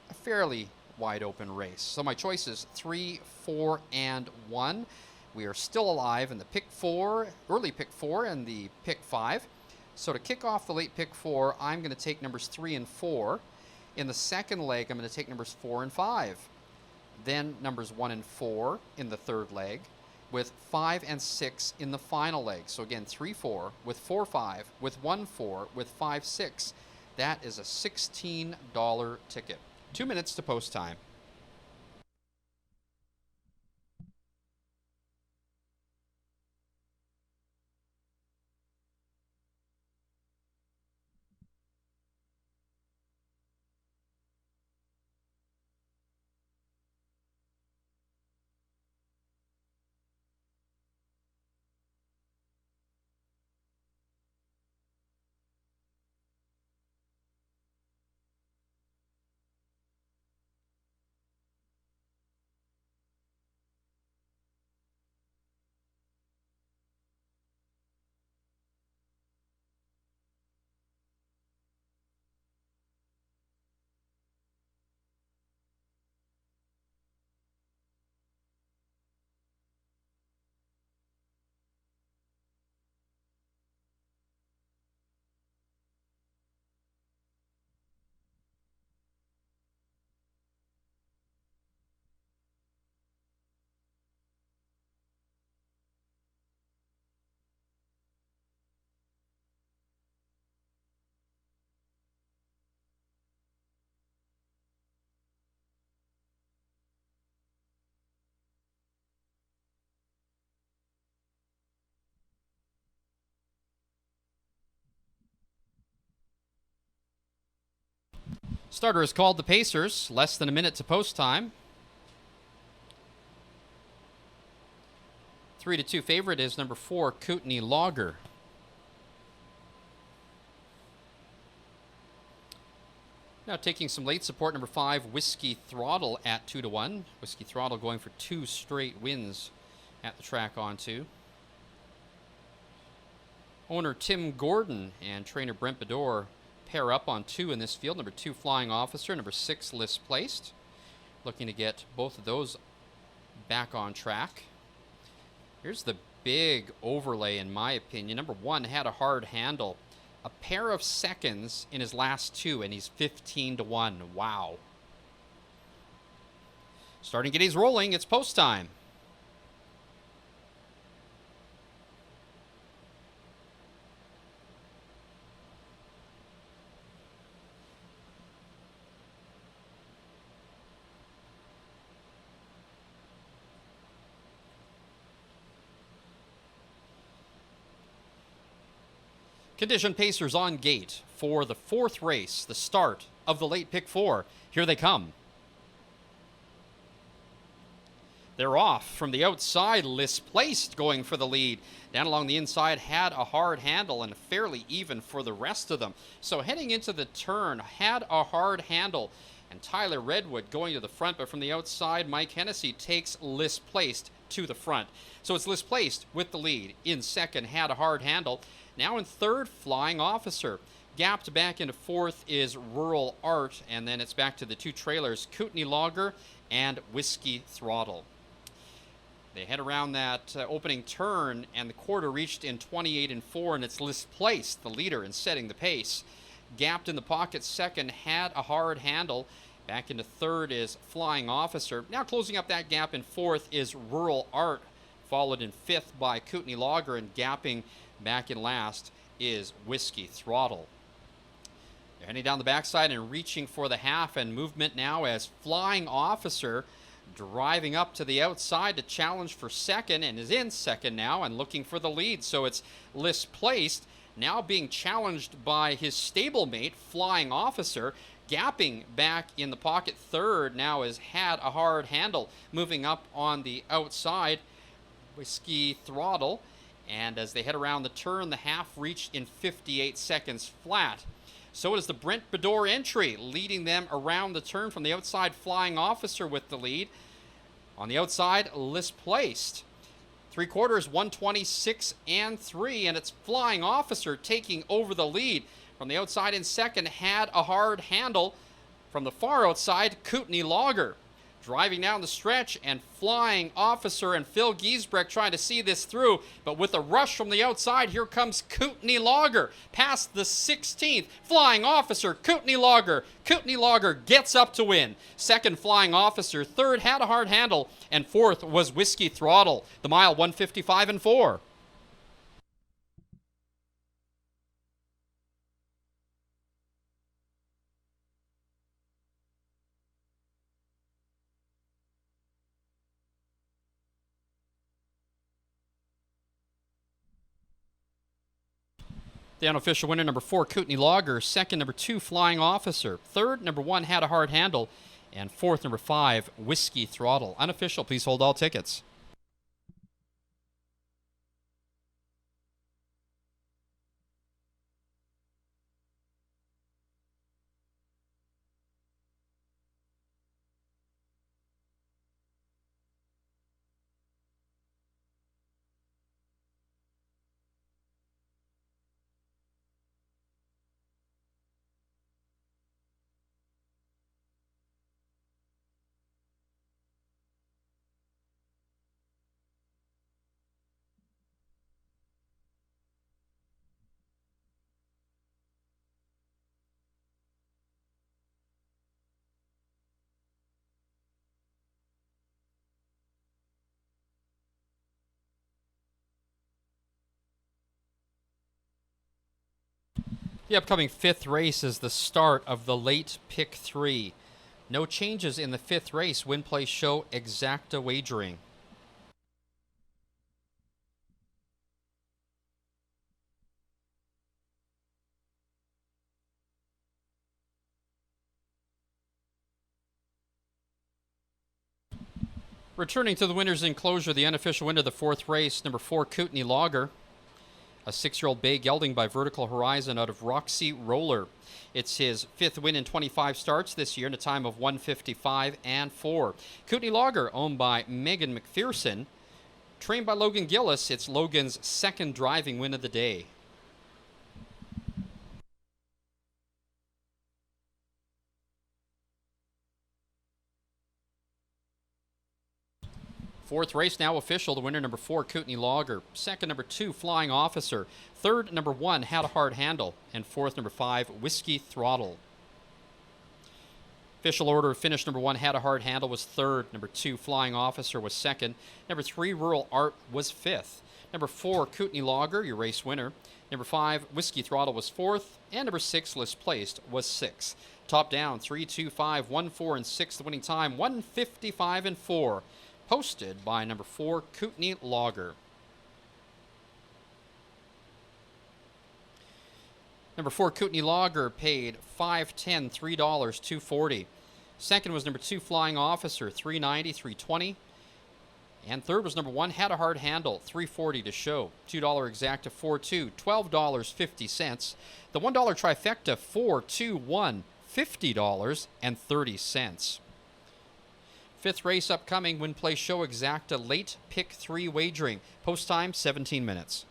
a fairly wide open race. So my choices 3, 4, and 1. We are still alive in the pick 4, early pick 4, and the pick 5. So to kick off the late pick 4, I'm going to take numbers 3 and 4. In the second leg, I'm going to take numbers 4 and 5. Then numbers 1 and 4 in the third leg, with 5 and 6 in the final leg. So again, 3, 4, with 4, 5, with 1, 4, with 5, 6. That is a $16 ticket. 2 minutes to post time. Starter is called the Pacers. Less than a minute to post time. 3-2 favorite is number 4, Kootenai Lager. Now taking some late support, number 5, Whiskey Throttle at 2-1. Whiskey Throttle going for 2 straight wins at the track on 2. Owner Tim Gordon and trainer Brent Bedore pair up on 2 in this field. Number 2, Flying Officer. Number 6, List Placed. Looking to get both of those back on track. Here's the big overlay, in my opinion. Number 1, Had a Hard Handle. A pair of seconds in his last 2, and he's 15-1. Wow. Starting Giddy's rolling. It's post time. Condition Pacers on gate for the 4th race, the start of the late pick 4. Here they come. They're off from the outside. Lisplaced going for the lead. Down along the inside, had a hard handle and fairly even for the rest of them. So heading into the turn, had a hard handle. And Tyler Redwood going to the front, but from the outside, Mike Hennessy takes Lisplaced to the front. So it's Lisplaced with the lead. In second, had a hard handle. Now in third, Flying Officer. Gapped back into fourth is Rural Art, and then it's back to the two trailers, Kootenai Lager and Whiskey Throttle. They head around that opening turn, and the quarter reached in 28 and 4, and it's Lisplaced, the leader, in setting the pace. Gapped in the pocket second, had a hard handle. Back into third is Flying Officer. Now closing up that gap in fourth is Rural Art, followed in fifth by Kootenai Lager, and gapping back in last is Whiskey Throttle. They're heading down the backside and reaching for the half, and movement now as Flying Officer driving up to the outside to challenge for second, and is in second now and looking for the lead. So it's Lisplaced now being challenged by his stablemate, Flying Officer. Gapping back in the pocket third now has had a hard handle. Moving up on the outside, Whiskey Throttle. And as they head around the turn, the half reached in 58 seconds flat. So is the Brent Bedore entry, leading them around the turn. From the outside, Flying Officer with the lead. On the outside, Lisplaced. Three quarters, 126 and 3, and it's Flying Officer taking over the lead. From the outside in second, had a hard handle. From the far outside, Kootenai Lager. Driving down the stretch, and Flying Officer and Phil Giesbrecht trying to see this through, but with a rush from the outside, here comes Kootenai Lager. Past the 16th, Flying Officer, Kootenai Lager. Kootenai Lager gets up to win. Second, Flying Officer. Third, had a hard handle, and fourth was Whiskey Throttle. The mile, 1:55 and 4. The unofficial winner, number 4, Kootenai Lager. Second, number 2, Flying Officer. Third, number 1, Had a Hard Handle. And fourth, number 5, Whiskey Throttle. Unofficial, please hold all tickets. The upcoming fifth race is the start of the late pick 3. No changes in the fifth race. Win, play, show, exacta wagering. Returning to the winner's enclosure, the unofficial winner of the fourth race, number 4, Kootenai Lager. A 6-year-old bay gelding by Vertical Horizon out of Roxy Roller. It's his 5th win in 25 starts this year in a time of 1:55 and 4. Kootenai Lager, owned by Megan McPherson. Trained by Logan Gillis, it's Logan's 2nd driving win of the day. Fourth race now official. The winner, number 4, Kootenai Lager. Second, number 2, Flying Officer. Third, number 1, Had a Hard Handle. And fourth, number 5, Whiskey Throttle. Official order of finish, number 1, Had a Hard Handle was third. Number 2, Flying Officer was second. Number 3, Rural Art was fifth. Number 4, Kootenai Lager, your race winner. Number 5, Whiskey Throttle was fourth. And number 6, Lisplaced was sixth. Top down, 3, 2, 5, 1, 4, and 6. The winning time, 1:55 and 4. Posted by number 4, Kootenai Lager. Number 4, Kootenai Lager paid $5.10, $3, $2.40. Second was number 2, Flying Officer, $3.90, $3.20. And third was number 1, Had a Hard Handle, $3.40 to show. $2 exacta, 4-2, $12.50. The $1 trifecta, 4-2-1, $50.30. Fifth race upcoming, win play show exacta, late pick 3 wagering. Post time 17 minutes.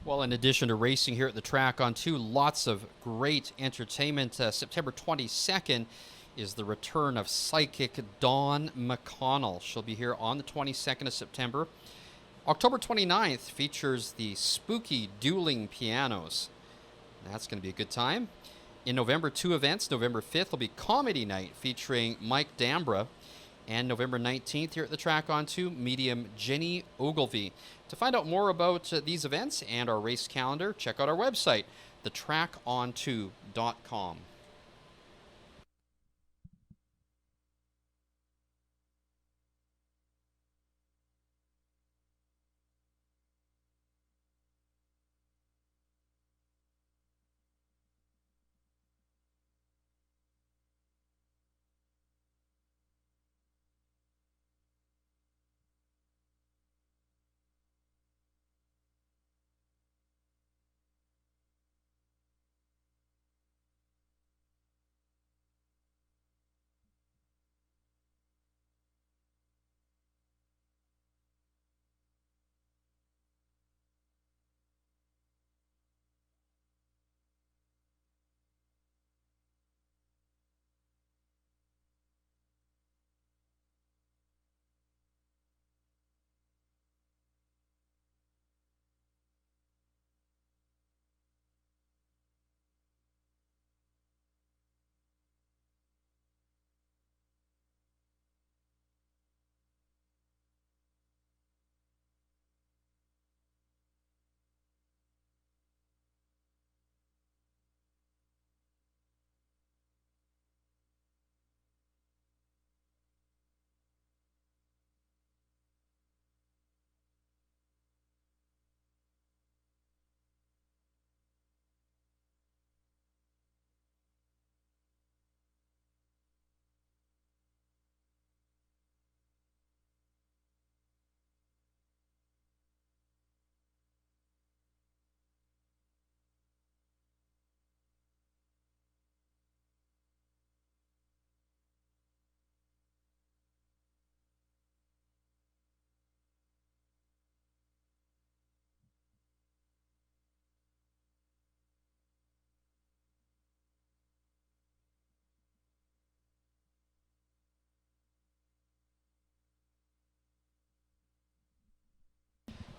Well, in addition to racing here at the track on 2, lots of great entertainment. September 22nd is the return of psychic Dawn McConnell. She'll be here on the 22nd of September. October 29th features the spooky dueling pianos. That's going to be a good time. In November, 2 events. November 5th will be Comedy Night featuring Mike Dambra. And November 19th here at the track on 2, medium Jenny Ogilvie. To find out more about these events and our race calendar, check out our website, thetrackonto.com.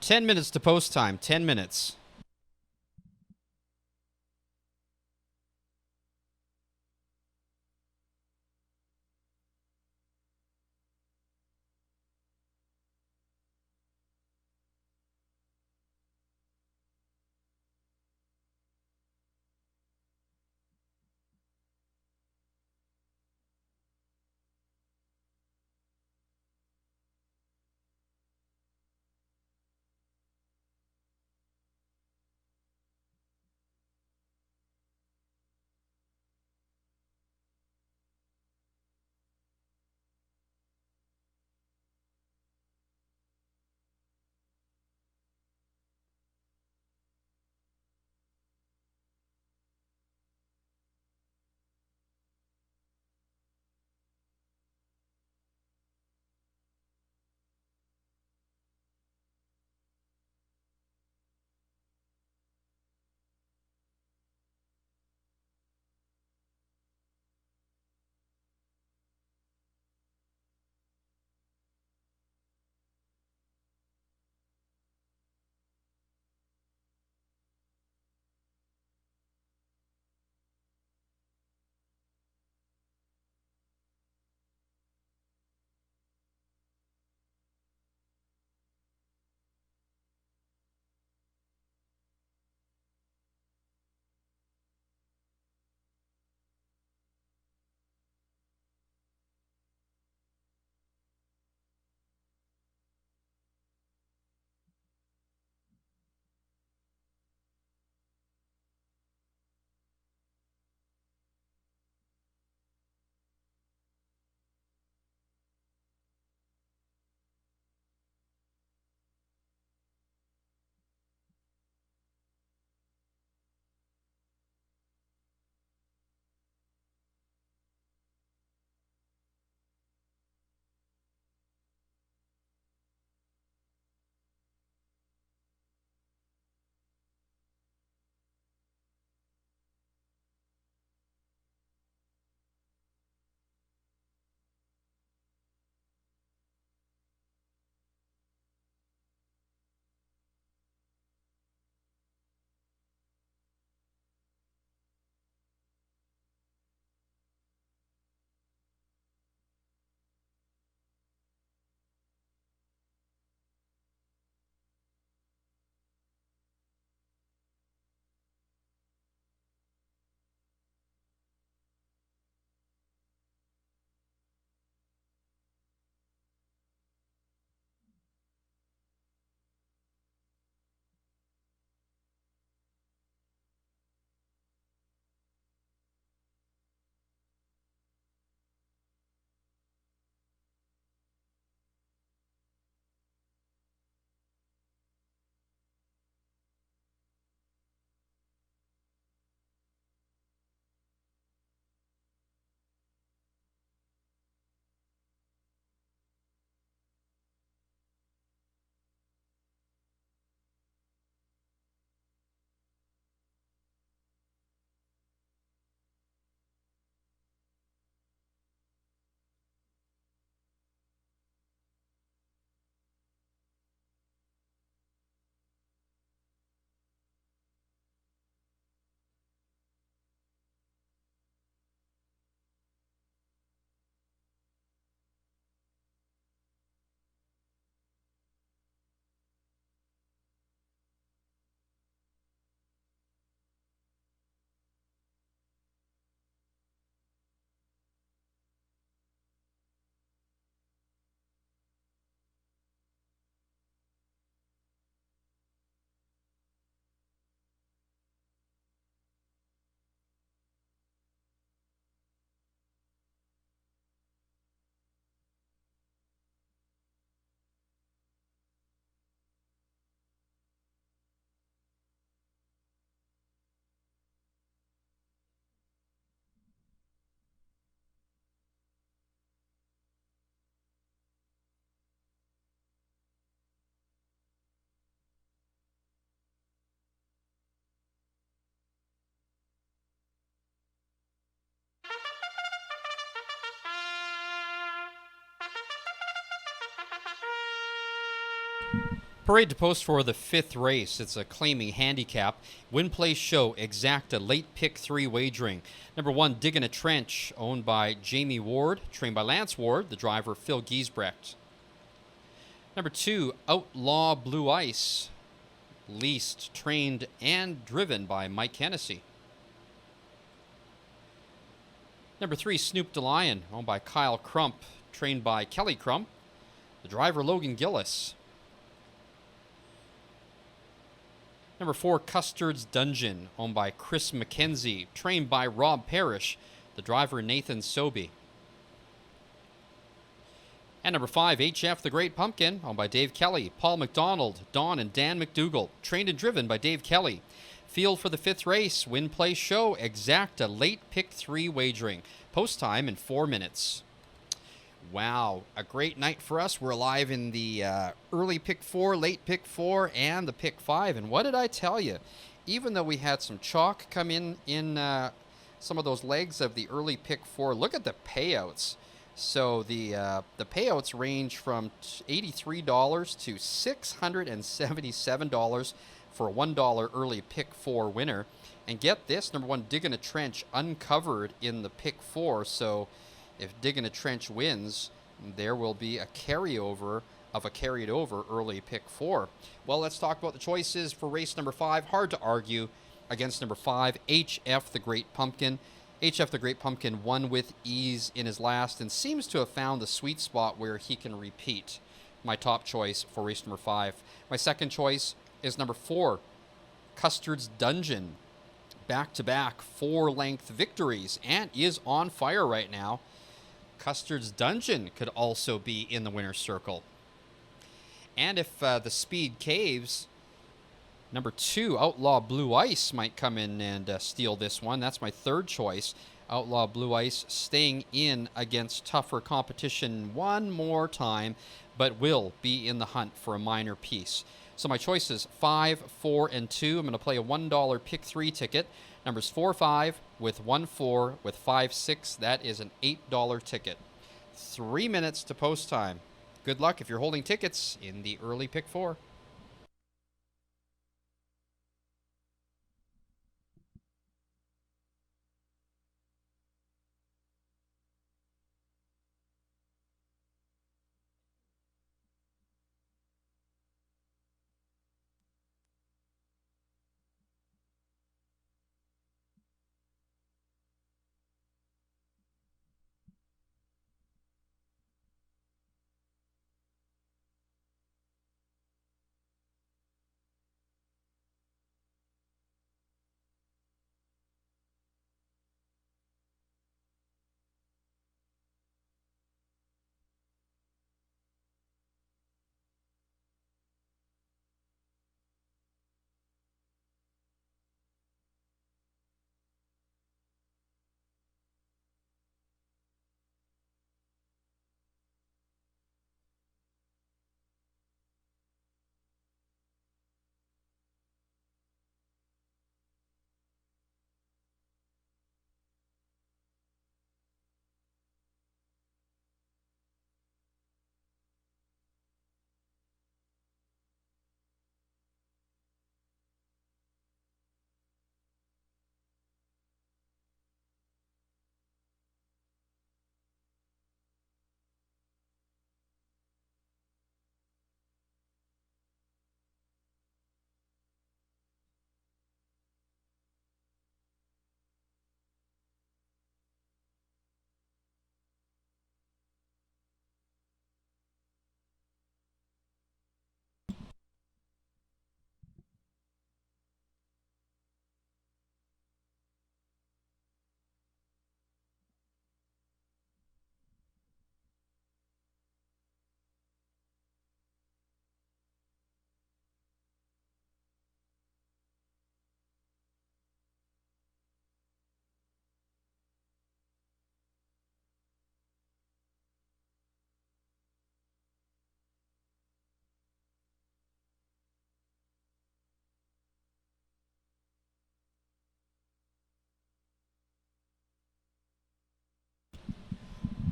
Ten minutes to post time. 10 minutes. Parade to post for the fifth race. It's a claiming handicap. Win, place, show, exacta, late pick 3 wagering. Number 1, Diggin' a Trench, owned by Jamie Ward, trained by Lance Ward, the driver Phil Giesbrecht. Number 2, Outlaw Blue Ice, leased, trained, and driven by Mike Hennessy. Number 3, Snoop DeLion, owned by Kyle Crump, trained by Kelly Crump, the driver Logan Gillis. Number 4, Custard's Dungeon, owned by Chris McKenzie, trained by Rob Parrish, the driver Nathan Sobey. And number 5, HF The Great Pumpkin, owned by Dave Kelly, Paul McDonald, Don and Dan McDougall, trained and driven by Dave Kelly. Field for the fifth race, win, place, show, exacta, late pick 3 wagering. Post time in 4 minutes. Wow, a great night for us. We're alive in the early pick 4, late pick 4, and the pick 5. And what did I tell you? Even though we had some chalk come in some of those legs of the early pick 4, look at the payouts. So the payouts range from $83 to $677 for a $1 early pick 4 winner. And get this, number 1, Diggin' a Trench uncovered in the pick 4. So if Diggin' a Trench wins, there will be a carryover of a carried over early pick 4. Well, let's talk about the choices for race number 5. Hard to argue against number 5, HF The Great Pumpkin. HF The Great Pumpkin won with ease in his last and seems to have found the sweet spot where he can repeat. My top choice for race number 5. My second choice is number 4, Custard's Dungeon. Back-to-back 4-length victories and is on fire right now. Custard's Dungeon could also be in the winner's circle. And if the speed caves, number 2, Outlaw Blue Ice might come in and steal this one. That's my third choice. Outlaw Blue Ice staying in against tougher competition one more time, but will be in the hunt for a minor piece. So my choices 5, 4, and 2. I'm going to play a $1 pick 3 ticket. Numbers 4, 5 with 1, 4 with 5, 6. That is an $8 ticket. 3 minutes to post time. Good luck if you're holding tickets in the early pick 4.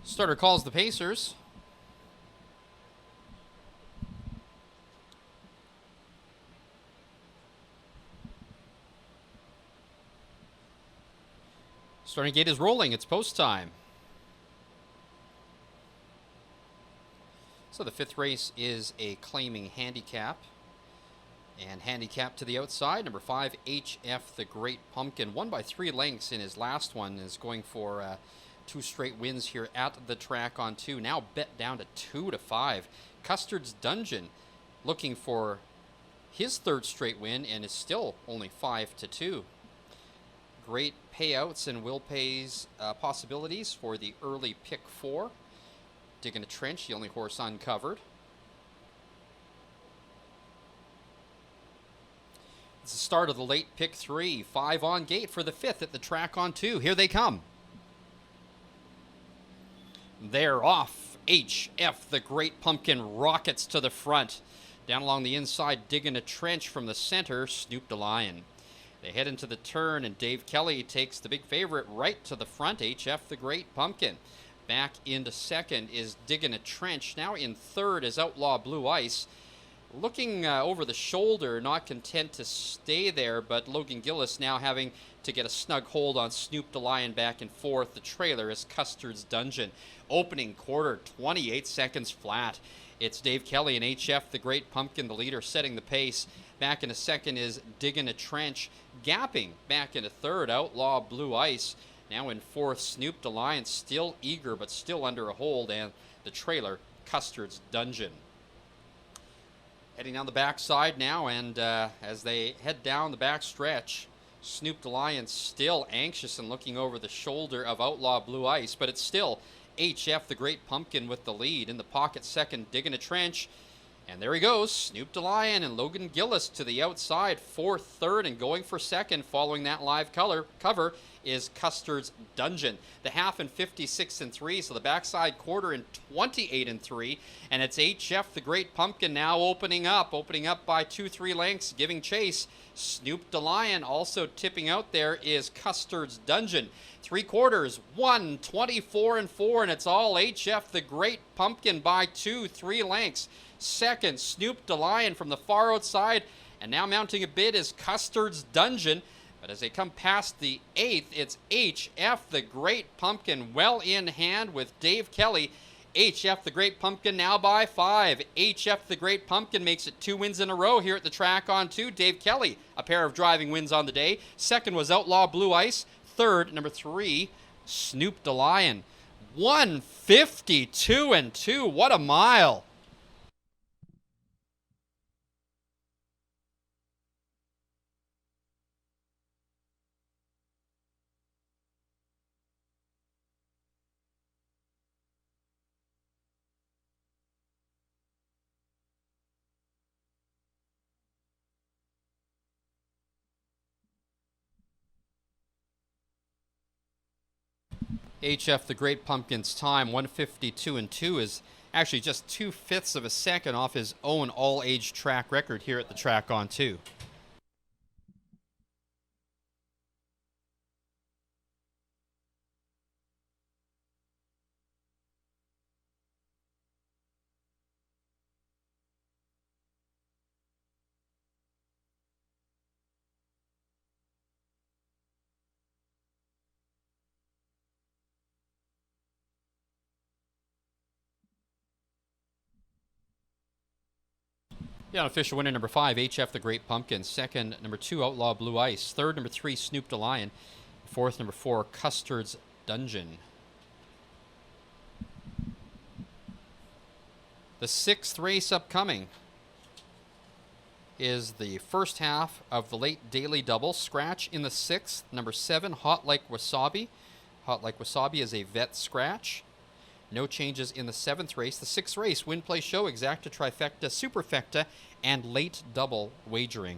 Starter calls the Pacers. Starting gate is rolling. It's post time. So the fifth race is a claiming handicap. And handicap to the outside, number 5, HF the Great Pumpkin. Won by 3 lengths in his last one. Is going for 2 straight wins here at the track on 2. Now bet down to 2-5. Custard's Dungeon looking for his 3rd straight win and is still only 5-2. Great payouts and will pays possibilities for the early pick 4. Digging a Trench, the only horse uncovered. It's the start of the late pick 3. 5 on gate for the 5th at the track on 2. Here they come. They're off. HF, the Great Pumpkin, rockets to the front. Down along the inside, Digging a Trench from the center, Snoop the Lion. They head into the turn, and Dave Kelly takes the big favorite right to the front, HF, the Great Pumpkin. Back into second is Digging a Trench. Now in third is Outlaw Blue Ice. Looking over the shoulder, not content to stay there, but Logan Gillis now having to get a snug hold on Snoop the Lion back in fourth. The trailer is Custard's Dungeon. Opening quarter, 28 seconds flat. It's Dave Kelly and HF, the Great Pumpkin, the leader, setting the pace. Back into second is Digging a Trench. Gapping back into third, Outlaw Blue Ice. Now in fourth, Snoop the Lion, still eager but still under a hold, and the trailer, Custard's Dungeon. Heading down the backside now, and as they head down the back stretch, Snoop the Lion still anxious and looking over the shoulder of Outlaw Blue Ice, but it's still HF, the Great Pumpkin, with the lead. In the pocket second, Digging a Trench. And there he goes, Snoop the Lion and Logan Gillis to the outside, fourth, third, and going for second following that live cover is Custard's Dungeon. The half in 56-3, so the backside quarter in 28-3, and it's HF, the Great Pumpkin, now opening up by 2-3 lengths, giving chase. Snoop the Lion also tipping out there is Custard's Dungeon. 3/4, 1:24-4, and it's all HF, the Great Pumpkin, by 2-3 lengths. Second, Snoop the Lion from the far outside, and now mounting a bid is Custard's Dungeon. But as they come past the 8th, it's HF, the Great Pumpkin, well in hand with Dave Kelly. HF, the Great Pumpkin, now by 5. HF, the Great Pumpkin, makes it 2 wins in a row here at the track on 2. Dave Kelly, a pair of driving wins on the day. Second was Outlaw Blue Ice. Third, number 3, Snoop the Lion. 1:52-2. What a mile. HF, the Great Pumpkin's time, 1:52-2, is actually just 2/5 of a second off his own all-age track record here at the track on 2. The unofficial winner, number 5, HF, the Great Pumpkin. Second, number 2, Outlaw Blue Ice. Third, number 3, Snoop the Lion. Fourth, number 4, Custard's Dungeon. The 6th race upcoming is the first half of the late daily double. Scratch in the 6th, number 7, Hot Like Wasabi. Hot Like Wasabi is a vet scratch. No changes in the 7th race. The 6th race, Win Play Show, Exacta, Trifecta, Superfecta, and late double wagering.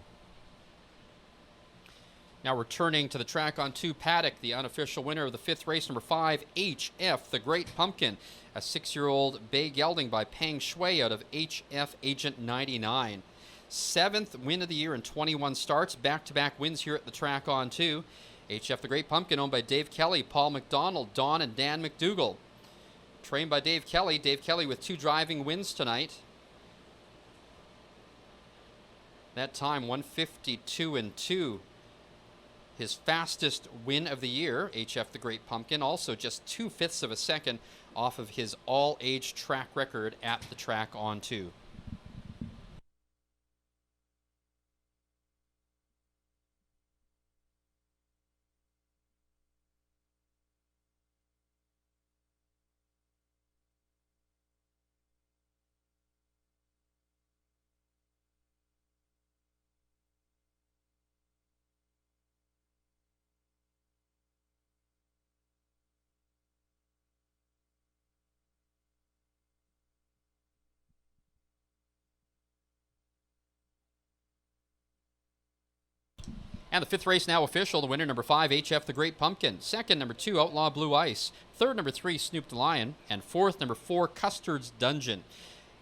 Now returning to the track on 2, Paddock, the unofficial winner of the 5th race, number 5, HF, the Great Pumpkin. A 6-year-old bay gelding by Peng Shui out of HF Agent 99. 7th win of the year in 21 starts. Back-to-back wins here at the track on 2. HF, the Great Pumpkin, owned by Dave Kelly, Paul McDonald, Don and Dan McDougall. Trained by Dave Kelly. Dave Kelly with 2 driving wins tonight. That time, 1:52-2. His fastest win of the year, HF the Great Pumpkin, also just 2/5 of a second off of his all-age track record at the track on 2. And the 5th race now official. The winner, number 5, HF the Great Pumpkin. Second, number 2, Outlaw Blue Ice. Third, number 3, Snoop the Lion. And fourth, number 4, Custard's Dungeon.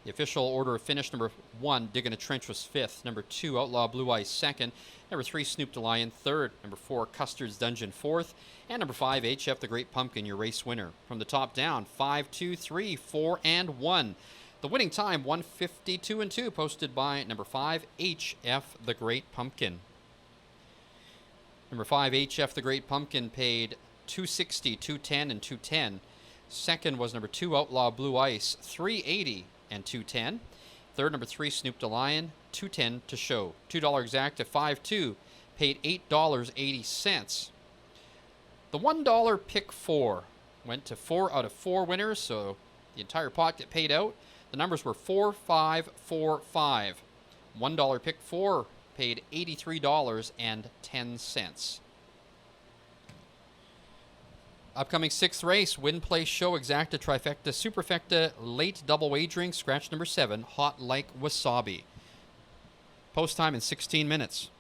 The official order of finish: number 1, Digging a Trench, was 5th. Number 2, Outlaw Blue Ice, 2nd. Number 3, Snoop the Lion, 3rd. Number 4, Custard's Dungeon, 4th. And number 5, HF the Great Pumpkin, your race winner. From the top down, 5, 2, 3, 4, and 1. The winning time, 1:52 and 2, posted by number 5, HF the Great Pumpkin. Number 5, HF the Great Pumpkin, paid $260, $210, and $210. Second was number 2, Outlaw Blue Ice, $380 and $210. Third, number 3, Snoop the Lion, $210 to show. $2 exact to 5-2, paid $8.80. The $1 pick 4 went to 4 out of 4 winners, so the entire pot get paid out. The numbers were 4, 5, 4, 5. $1 pick 4 paid $83.10. Upcoming 6th race, win, play, show, exacta, trifecta, superfecta, late double wagering, scratch number 7, hot like wasabi. Post time in 16 minutes.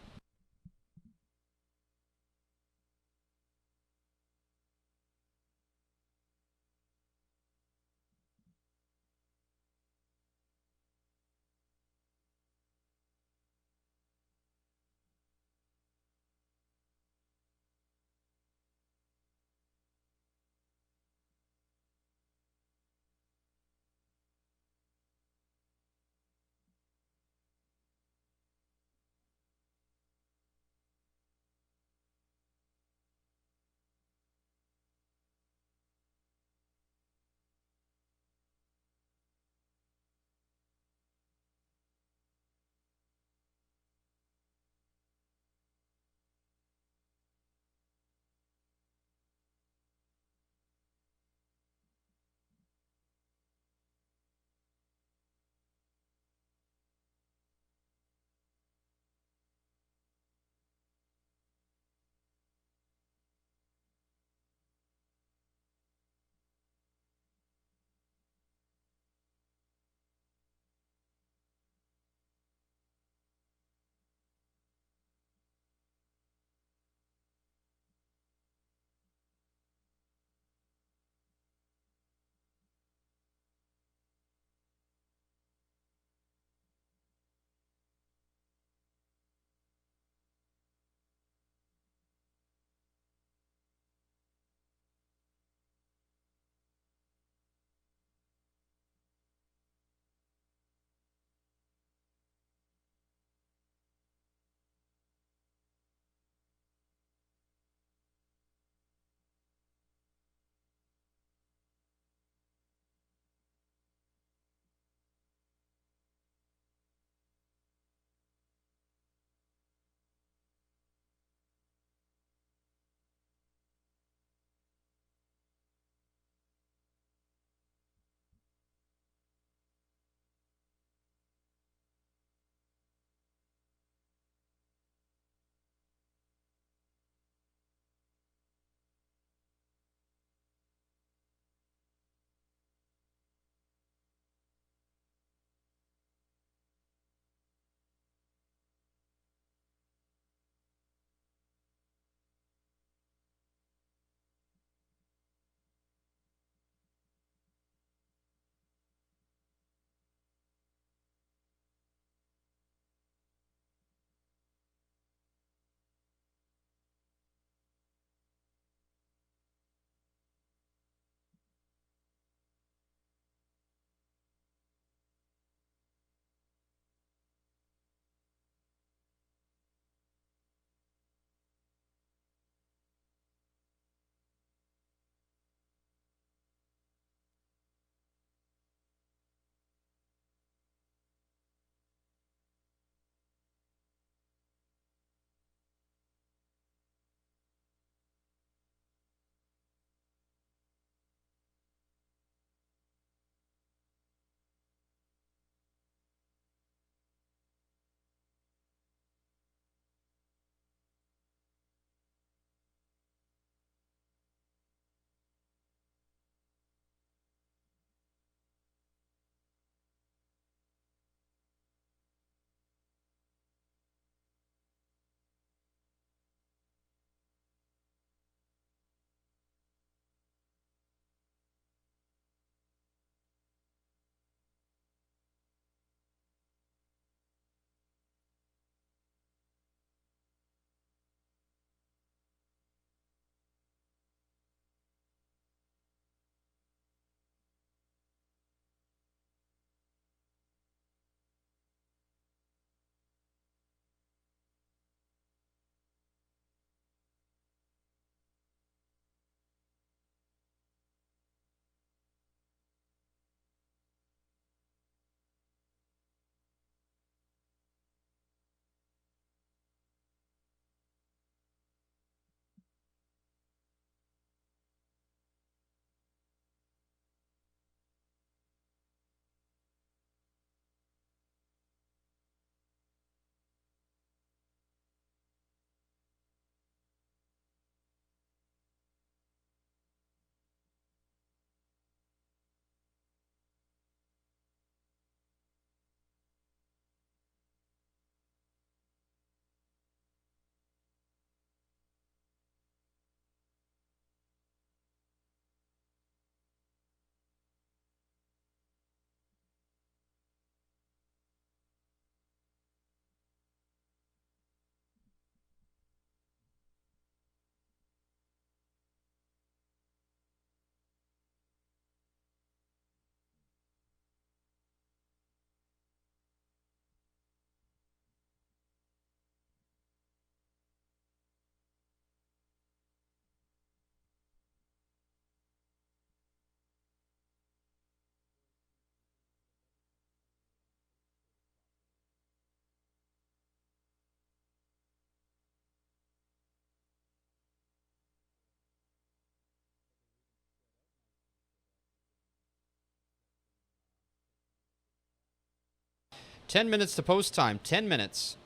10 minutes to post time. 10 minutes.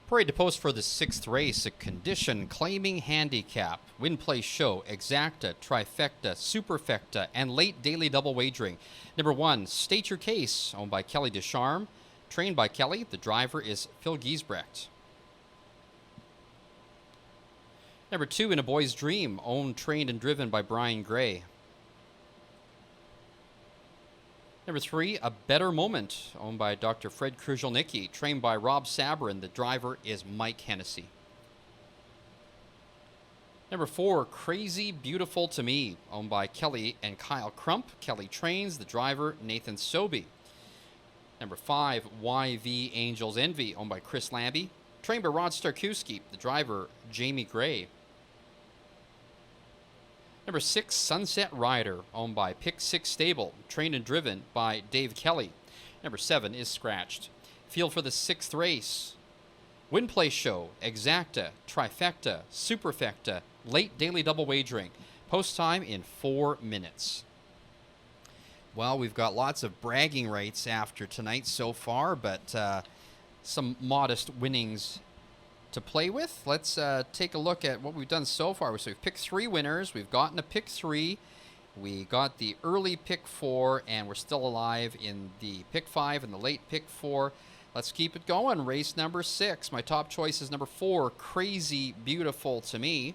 Parade to post for the 6th race, a condition claiming handicap, win, play, show, exacta, trifecta, superfecta, and late daily double wagering. Number 1, State Your Case, owned by Kelly Descharmes, trained by Kelly. The driver is Phil Giesbrecht. Number 2, In a Boy's Dream, owned, trained, and driven by Brian Gray. Number 3, A Better Moment, owned by Dr. Fred Krzyzolnicki, trained by Rob Sabrin. The driver is Mike Hennessy. Number 4, Crazy Beautiful to Me, owned by Kelly and Kyle Crump. Kelly trains. The driver, Nathan Sobey. Number 5, YV Angels Envy, owned by Chris Lambie, trained by Rod Starkowski. The driver, Jamie Gray. Number 6, Sunset Rider, owned by Pick 6 Stable, trained and driven by Dave Kelly. Number 7 is Scratched. Field for the 6th race. Win, play, show, exacta, trifecta, superfecta, late daily double wagering. Post time in 4 minutes. Well, we've got lots of bragging rights after tonight so far, but some modest winnings to play with. Let's take a look at what we've done so far. So we've picked 3 winners. We've gotten a pick 3. We got the early pick 4, and we're still alive in the pick 5 and the late pick 4. Let's keep it going. Race number 6. My top choice is number 4, Crazy Beautiful to Me.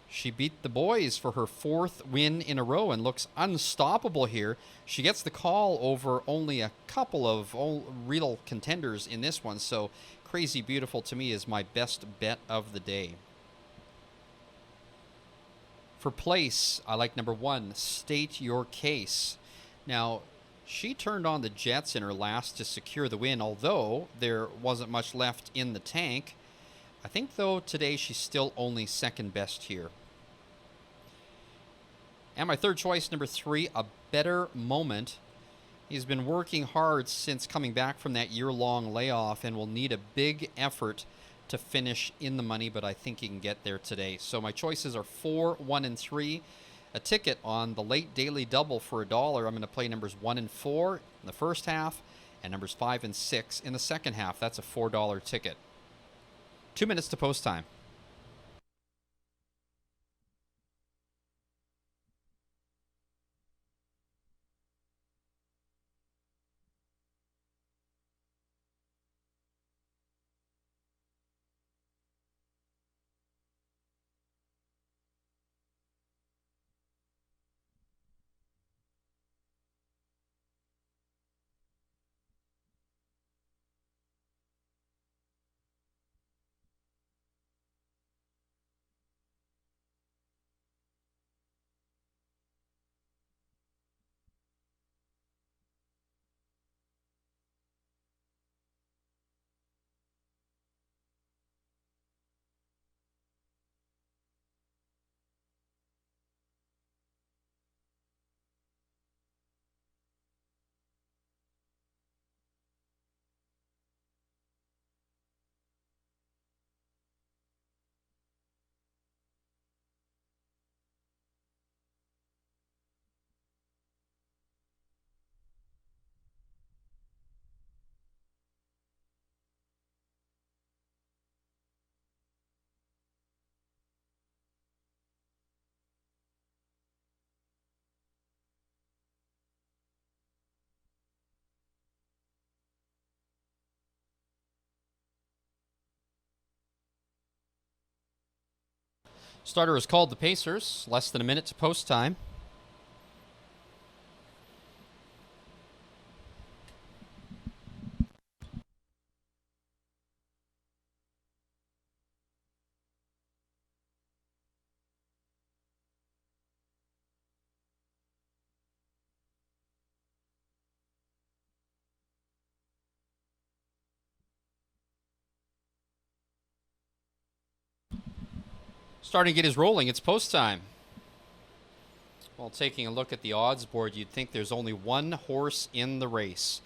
She beat the boys for her 4th win in a row and looks unstoppable here. She gets the call over only a couple of real contenders in this one, so Crazy Beautiful to Me is my best bet of the day. For place, I like number 1, State Your Case. Now, she turned on the jets in her last to secure the win, although there wasn't much left in the tank. I think, though, today she's still only second best here. And my third choice, number 3, A Better Moment. He's been working hard since coming back from that year-long layoff and will need a big effort to finish in the money, but I think he can get there today. So my choices are 4, 1, and 3. A ticket on the late daily double for $1. I'm going to play numbers 1 and 4 in the first half and numbers 5 and 6 in the second half. That's a $4 ticket. 2 minutes to post time. Starter is called the Pacers. Less than a minute to post time. Starting to get his rolling. It's post time. While taking a look at the odds board, you'd think there's only one horse in the race.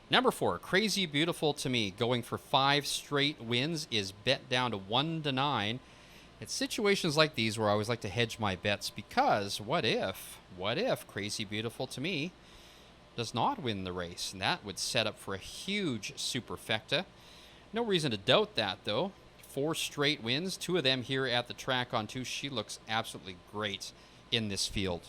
Number 4, Crazy Beautiful to Me, going for 5 straight wins, is bet down to 1-9. It's situations like these where I always like to hedge my bets because what if Crazy Beautiful to Me does not win the race? And that would set up for a huge superfecta. No reason to doubt that, though. 4 straight wins, 2 of them here at the track on 2. She looks absolutely great in this field.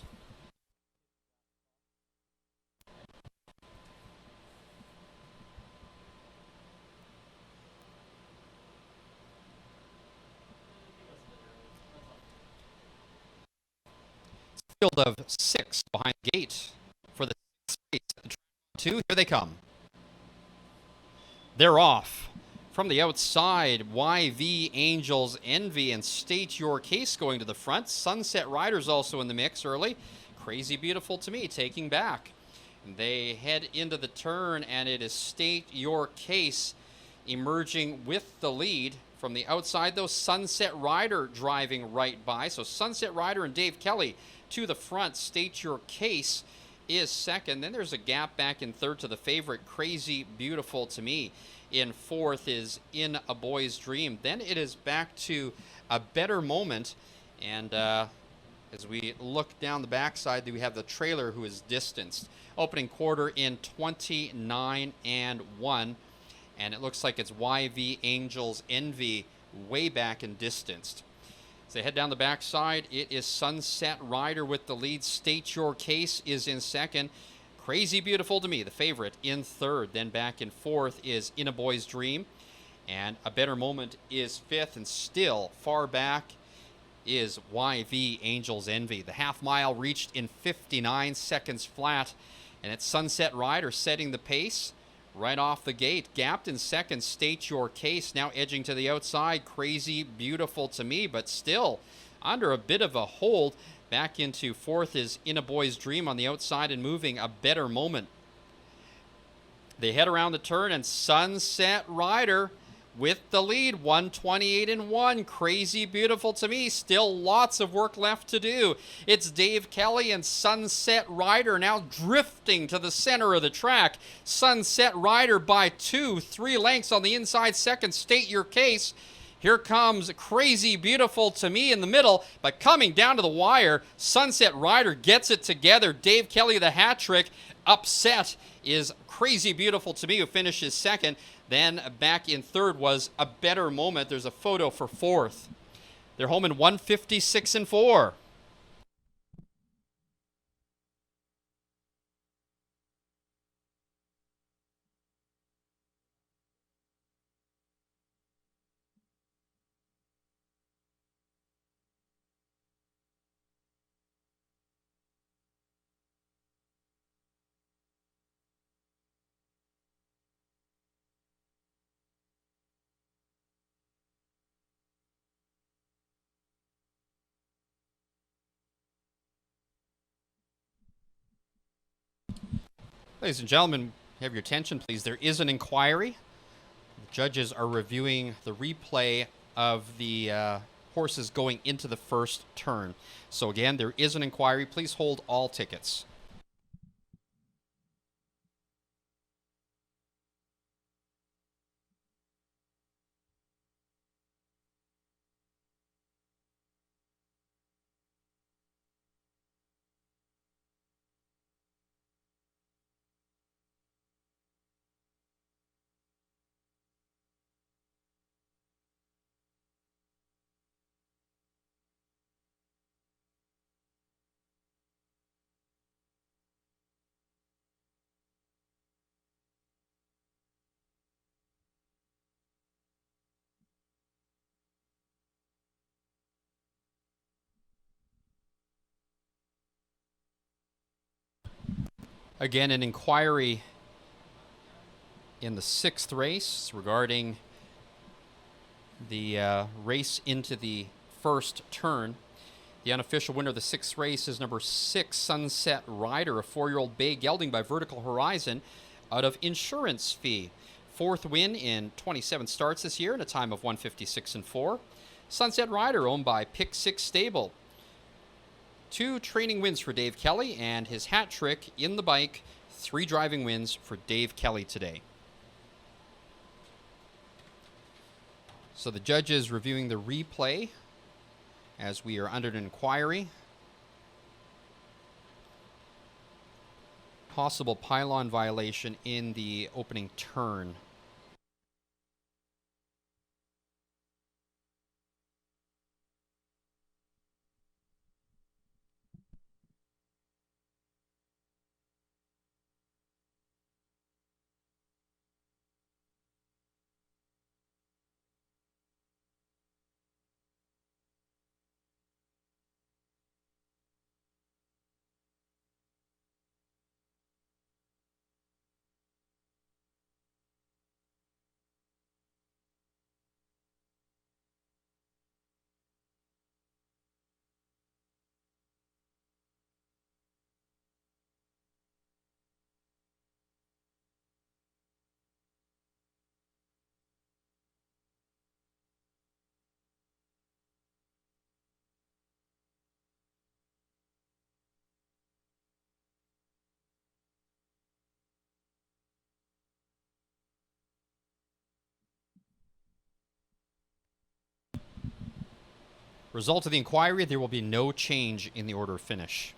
Field of 6 behind the gate for the 6th race at the track on 2. Here they come. They're off. From the outside, YV Angels Envy and State Your Case going to the front. Sunset Riders also in the mix early. Crazy Beautiful to Me taking back. They head into the turn, and it is State Your Case emerging with the lead. From the outside, though, Sunset Rider driving right by. So Sunset Rider and Dave Kelly to the front. State Your Case is second. Then there's a gap back in third to the favorite, Crazy Beautiful to Me. In fourth is In a Boy's Dream. Then it is back to A Better Moment. And as we look down the backside, we have the trailer who is distanced. Opening quarter in 29 and 1. And it looks like it's YV Angels Envy way back and distanced. As they head down the backside, it is Sunset Rider with the lead. State Your Case is in second. Crazy Beautiful to Me, the favorite, in third. Then back in fourth is In a Boy's Dream. And A Better Moment is fifth. And still far back is YV Angels Envy. The half mile reached in 59 seconds flat. And it's Sunset Rider setting the pace right off the gate. Gapped in second, State Your Case. Now edging to the outside, Crazy Beautiful to Me. But still under a bit of a hold. Back into fourth is In a Boy's Dream on the outside and moving A Better Moment. They head around the turn and Sunset Rider with the lead, 128 and 1. Crazy Beautiful to Me. Still lots of work left to do. It's Dave Kelly and Sunset Rider now drifting to the center of the track. Sunset Rider by 2-3 lengths on the inside second. State Your Case. Here comes Crazy Beautiful to Me in the middle, but coming down to the wire, Sunset Rider gets it together. Dave Kelly, the hat trick, upset is Crazy Beautiful to Me, who finishes second. Then back in third was A Better Moment. There's a photo for fourth. They're home in 156 and 4. Ladies and gentlemen, have your attention, please. There is an inquiry. The judges are reviewing the replay of the horses going into the first turn. So again, there is an inquiry. Please hold all tickets. Again, an inquiry in the sixth race regarding the race into the first turn. The unofficial winner of the sixth race is number 6, Sunset Rider, a 4-year-old bay gelding by Vertical Horizon out of Insurance Fee. Fourth win in 27 starts this year in a time of 156 and 4. Sunset Rider, owned by Pick 6 Stable. 2 training wins for Dave Kelly, and his hat trick in the bike. 3 driving wins for Dave Kelly today. So the judge is reviewing the replay as we are under an inquiry. Possible pylon violation in the opening turn. Result of the inquiry, there will be no change in the order of finish.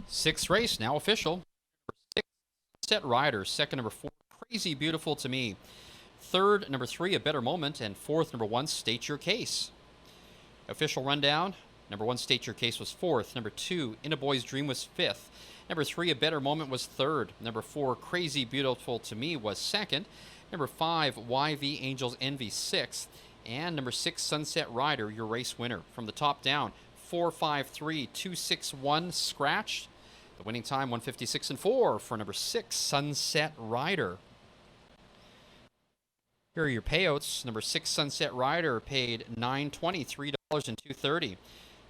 Sixth race, now official. Six, Set Rider. Second, number 4, Crazy Beautiful to Me. Third, number 3, A Better Moment. And fourth, number 1, State Your Case. Official rundown. Number 1, State Your Case was fourth. Number 2, In a Boy's Dream was fifth. Number 3, A Better Moment was third. Number 4, Crazy Beautiful to Me was second. Number 5, YV Angels Envy sixth. And number 6, Sunset Rider, your race winner. From the top down, 453-261 scratched. The winning time, 156 and 4 for number 6, Sunset Rider. Here are your payouts. Number 6, Sunset Rider, paid $9.20, $3 and $2.30.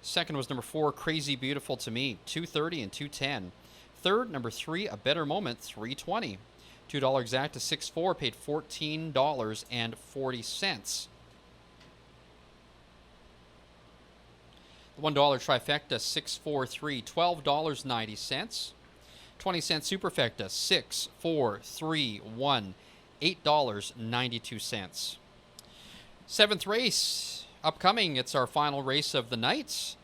Second was number 4, Crazy Beautiful to Me, $2.30 and $2.10. Third, number 3, A Better Moment, $3.20. $2 exact to 6-4, paid $14.40. The $1 trifecta, 643, $12.90. 20-cent superfecta, 6431, $8.92. Seventh race upcoming. It's our final race of the night.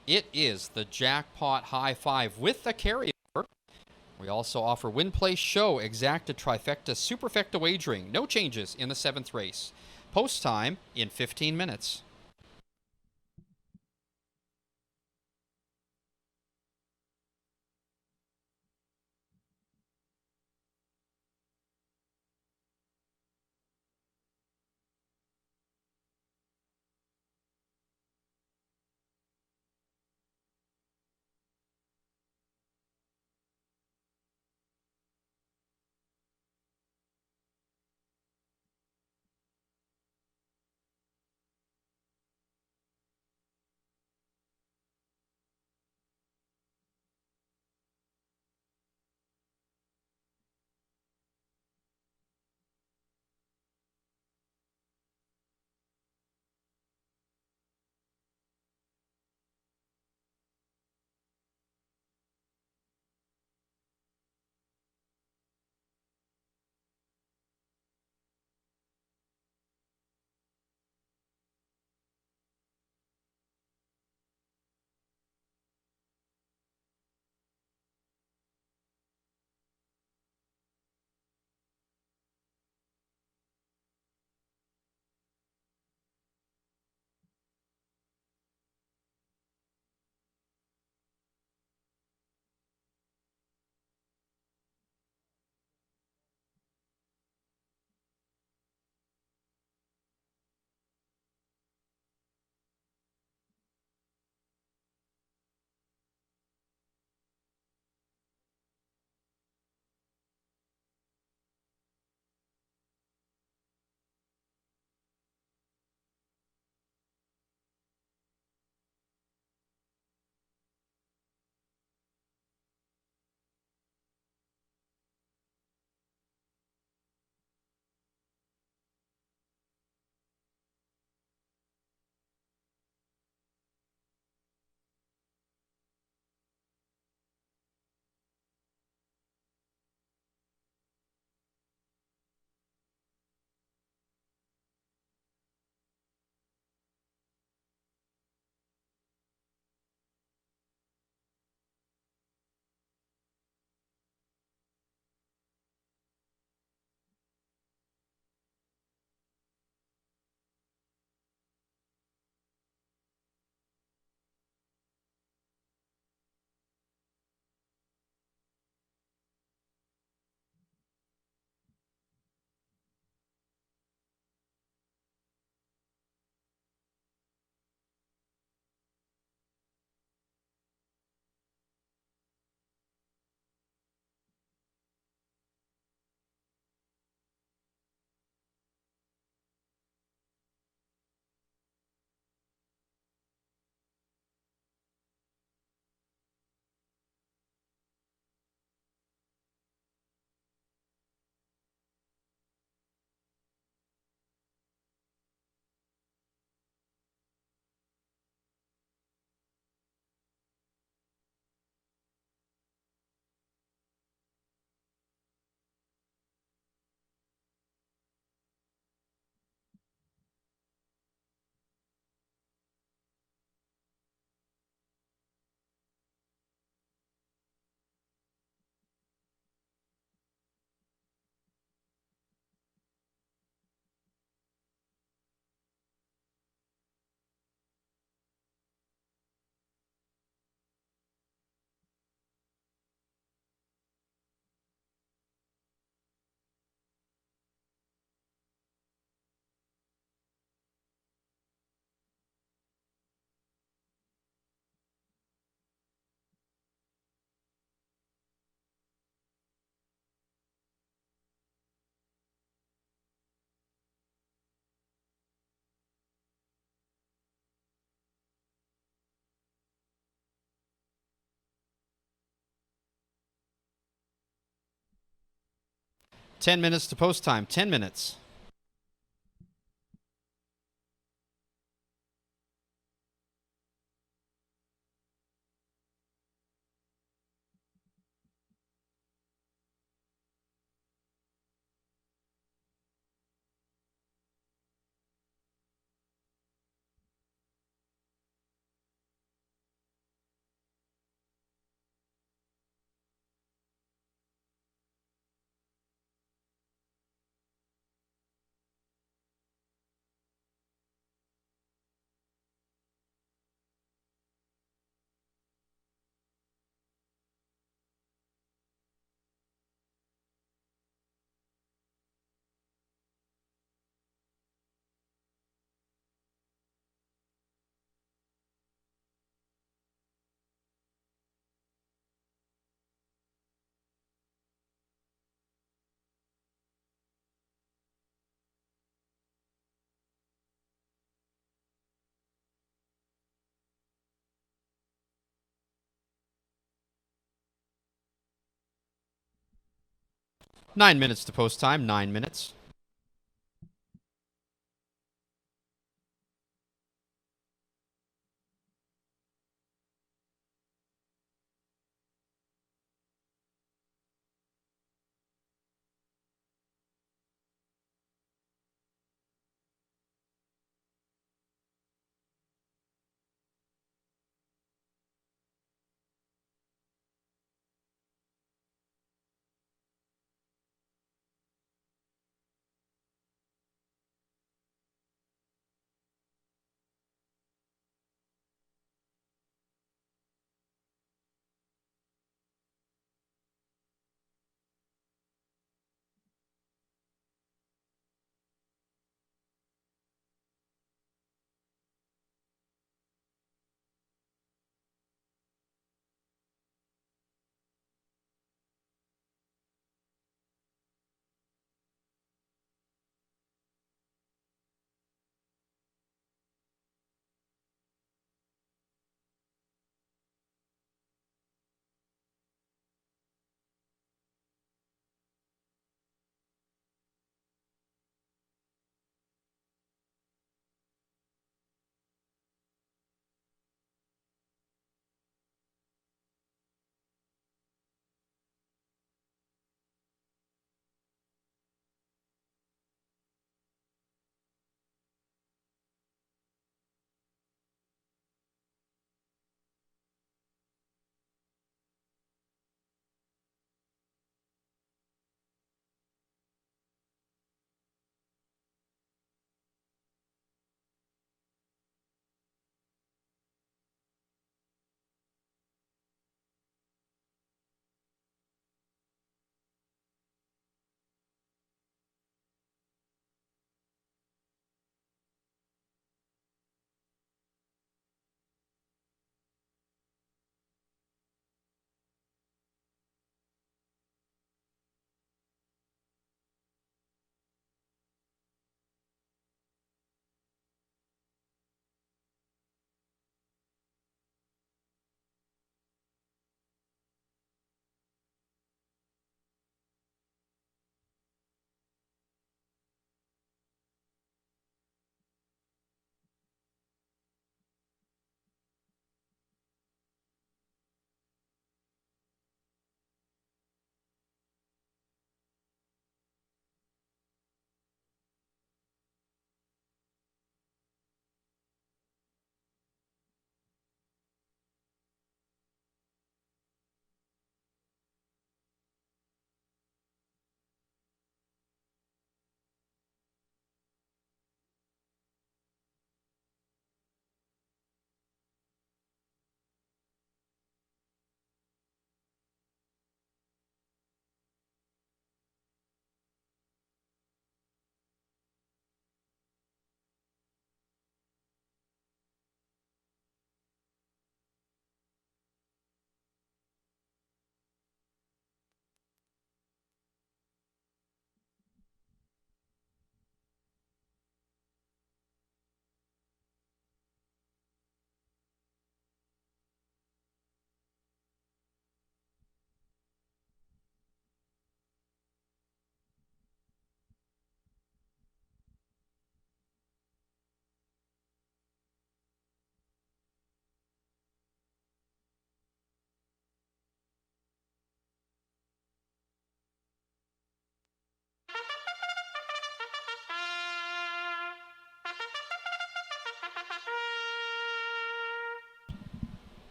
It is the Jackpot High Five with the carryover. We also offer win, play, show, exacta, trifecta, superfecta wagering. No changes in the seventh race. Post time in 15 minutes. 10 minutes to post time. 10 minutes. Nine minutes to post time. 9 minutes.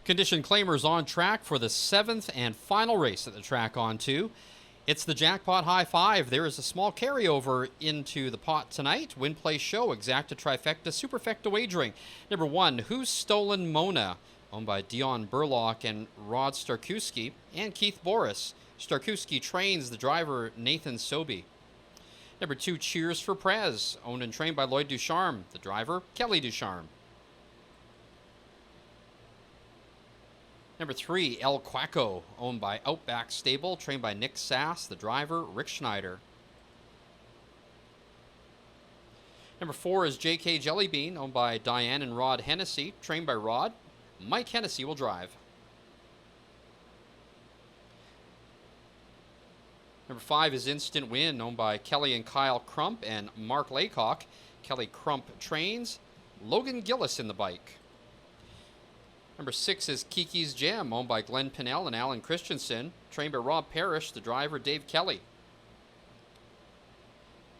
Condition claimers on track for the 7th and final race at the track on 2. It's the Jackpot High Five. There is a small carryover into the pot tonight. Win, play, show, exacta, trifecta, superfecta wagering. Number 1, Who's Stolen Mona? Owned by Dion Burlock and Rod Starkowski and Keith Boris. Starkowski trains the driver Nathan Sobey. Number 2, Cheers for Prez. Owned and trained by Lloyd Ducharme. The driver, Kelly Ducharme. Number 3, El Quaco, owned by Outback Stable, trained by Nick Sass, the driver, Rick Schneider. Number 4 is JK Jellybean, owned by Diane and Rod Hennessy, trained by Rod. Mike Hennessy will drive. Number 5 is Instant Win, owned by Kelly and Kyle Crump and Mark Laycock. Kelly Crump trains. Logan Gillis in the bike. Number 6 is Kiki's Gem, owned by Glenn Pinnell and Alan Christensen, trained by Rob Parrish, the driver, Dave Kelly.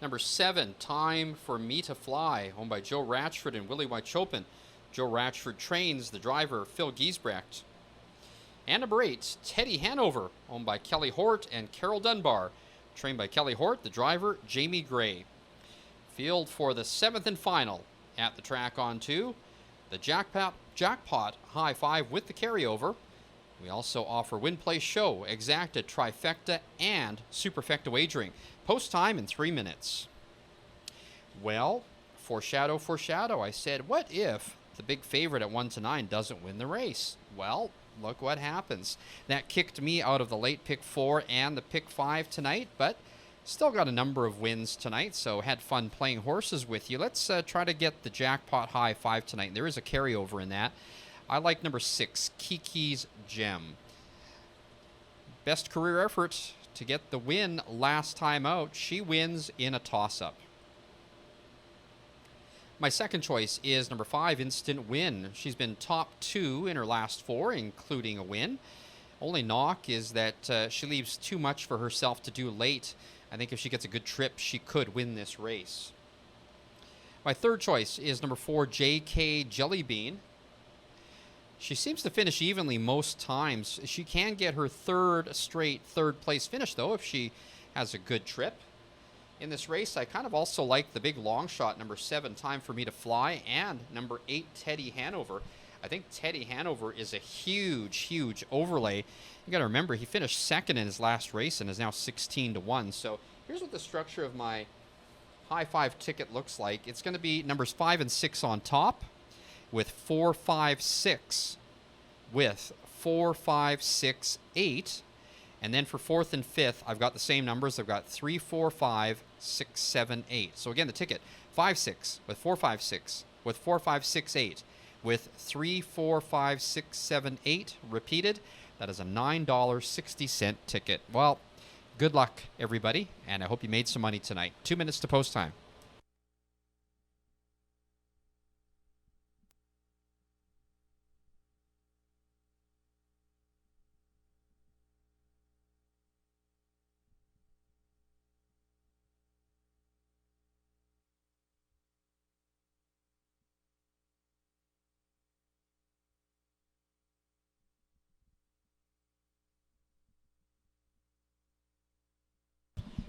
Number 7, Time for Me to Fly, owned by Joe Ratchford and Willie Wychopin. Joe Ratchford trains the driver, Phil Giesbrecht. And number 8, Teddy Hanover, owned by Kelly Hort and Carol Dunbar, trained by Kelly Hort, the driver, Jamie Gray. Field for the 7th and final at the track on 2. The Jackpot High Five with the carryover. We also offer Win, Play, Show, Exacta, Trifecta, and Superfecta wagering. Post time in 3 minutes. Well, foreshadow. I said, what if the big favorite at 1-9 doesn't win the race? Well, look what happens. That kicked me out of the late pick 4 and the pick 5 tonight, but still got a number of wins tonight, so had fun playing horses with you. Let's try to get the Jackpot High Five tonight. There is a carryover in that. I like number 6, Kiki's Gem. Best career effort to get the win last time out. She wins in a toss-up. My second choice is number 5, Instant Win. She's been top 2 in her last 4, including a win. Only knock is that she leaves too much for herself to do late. I think if she gets a good trip, she could win this race. My third choice is number 4, JK Jellybean. She seems to finish evenly most times. She can get her third straight third-place finish, though, if she has a good trip. In this race, I kind of also like the big long shot, number 7, Time for Me to Fly, and number 8, Teddy Hanover. I think Teddy Hanover is a huge overlay. You got to remember, he finished second in his last race and is now 16-1. So here's what the structure of my High Five ticket looks like. It's going to be numbers 5 and 6 on top, with 4, 5, 6, with 4, 5, 6, 8. And then for 4th and 5th, I've got the same numbers. I've got 3, 4, 5, 6, 7, 8. So again, the ticket, 5, 6, with 4, 5, 6, with 4, 5, 6, 8, with 3, 4, 5, 6, 7, 8 repeated. That is a $9.60 ticket. Well, good luck, everybody, and I hope you made some money tonight. 2 minutes to post time.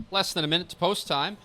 Less than a minute to post time.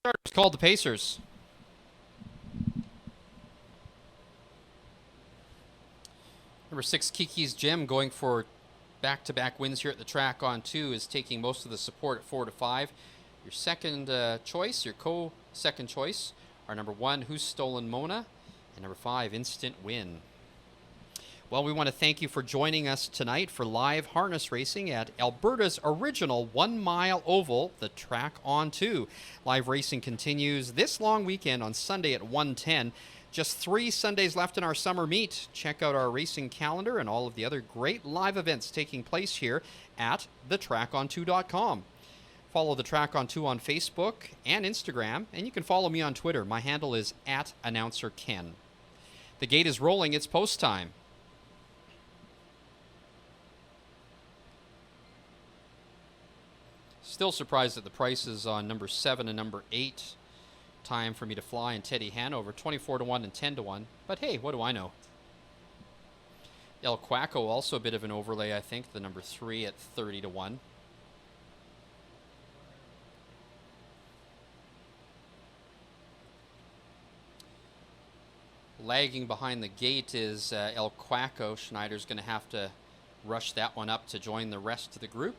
Starters called the Pacers. Number 6, Kiki's Gem, going for back-to-back wins here at the track on 2, is taking most of the support at 4 to 5. Your second choice, your co-second choice, are number 1, Who's Stolen Mona, and number 5, Instant Win. Well, we want to thank you for joining us tonight for live harness racing at Alberta's original 1-mile oval, the Track on 2. Live racing continues this long weekend on Sunday at 1:10. Just 3 Sundays left in our summer meet. Check out our racing calendar and all of the other great live events taking place here at thetracon2.com. Follow the Track on 2 on Facebook and Instagram, and you can follow me on Twitter. My handle is @AnnouncerKen. The gate is rolling. It's post time. Still surprised at the prices on number 7 and number 8. Time for Me to Fly and Teddy Hanover, 24 to 1 and 10 to 1. But hey, what do I know? El Quaco, also a bit of an overlay, I think. The number 3 at 30 to 1. Lagging behind the gate is El Quaco. Schneider's going to have to rush that one up to join the rest of the group.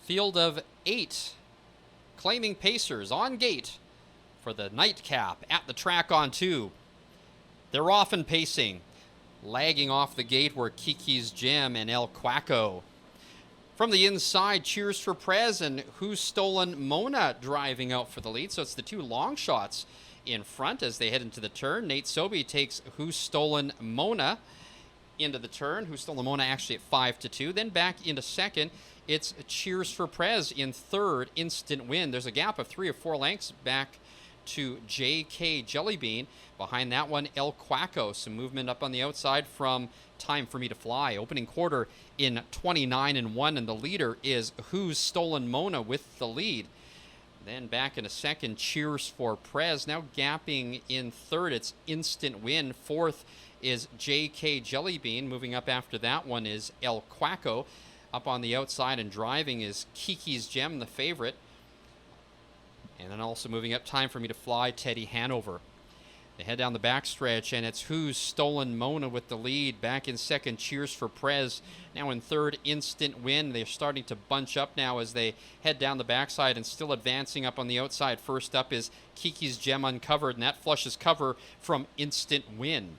Field of 8, claiming Pacers on gate for the nightcap at the Track on 2. They're often pacing. Lagging off the gate were Kiki's Gem and El Quaco. From the inside, Cheers for Prez and Who's Stolen Mona driving out for the lead. So it's the 2 long shots in front as they head into the turn. Nate Sobey takes Who's Stolen Mona into the turn. Who's Stolen Mona actually at 5 to 2. Then back into second. It's Cheers for Prez in third, Instant Win. There's a gap of 3 or 4 lengths back to JK Jellybean. Behind that one, El Quaco. Some movement up on the outside from Time for Me to Fly. Opening quarter in 29 and 1, and the leader is Who's Stolen Mona with the lead. Then back in a second, Cheers for Prez. Now gapping in third, it's Instant Win. Fourth is JK Jellybean. Moving up after that one is El Quaco. Up on the outside and driving is Kiki's Gem, the favorite. And then also moving up, Time for Me to Fly, Teddy Hanover. They head down the backstretch, and it's Who's Stolen Mona with the lead. Back in second, Cheers for Prez. Now in third, Instant Win. They're starting to bunch up now as they head down the backside and still advancing up on the outside. First up is Kiki's Gem Uncovered, and that flushes cover from Instant Win.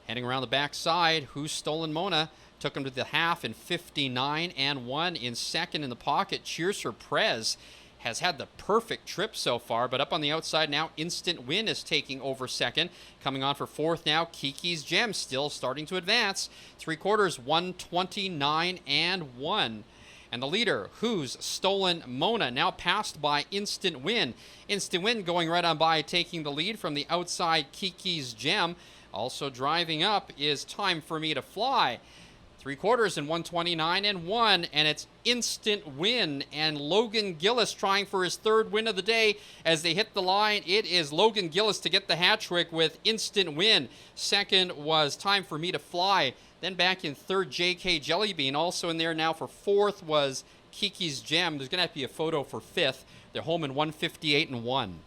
Heading around the backside, Who's Stolen Mona took him to the half in 59 and 1. In second in the pocket, Cheers for Prez has had the perfect trip so far, but up on the outside now, Instant Win is taking over second. Coming on for fourth now, Kiki's Gem still starting to advance. 3/4, 129 and 1. And the leader, Who's Stolen Mona, now passed by Instant Win. Instant Win going right on by, taking the lead from the outside, Kiki's Gem. Also driving up is Time for Me to Fly. 3/4 in 129 and 1, and it's Instant Win. And Logan Gillis trying for his 3rd win of the day as they hit the line. It is Logan Gillis to get the hat trick with Instant Win. Second was Time for Me to Fly. Then back in third, JK Jellybean. Also in there now for fourth was Kiki's Gem. There's going to have to be a photo for fifth. They're home in 158 and 1.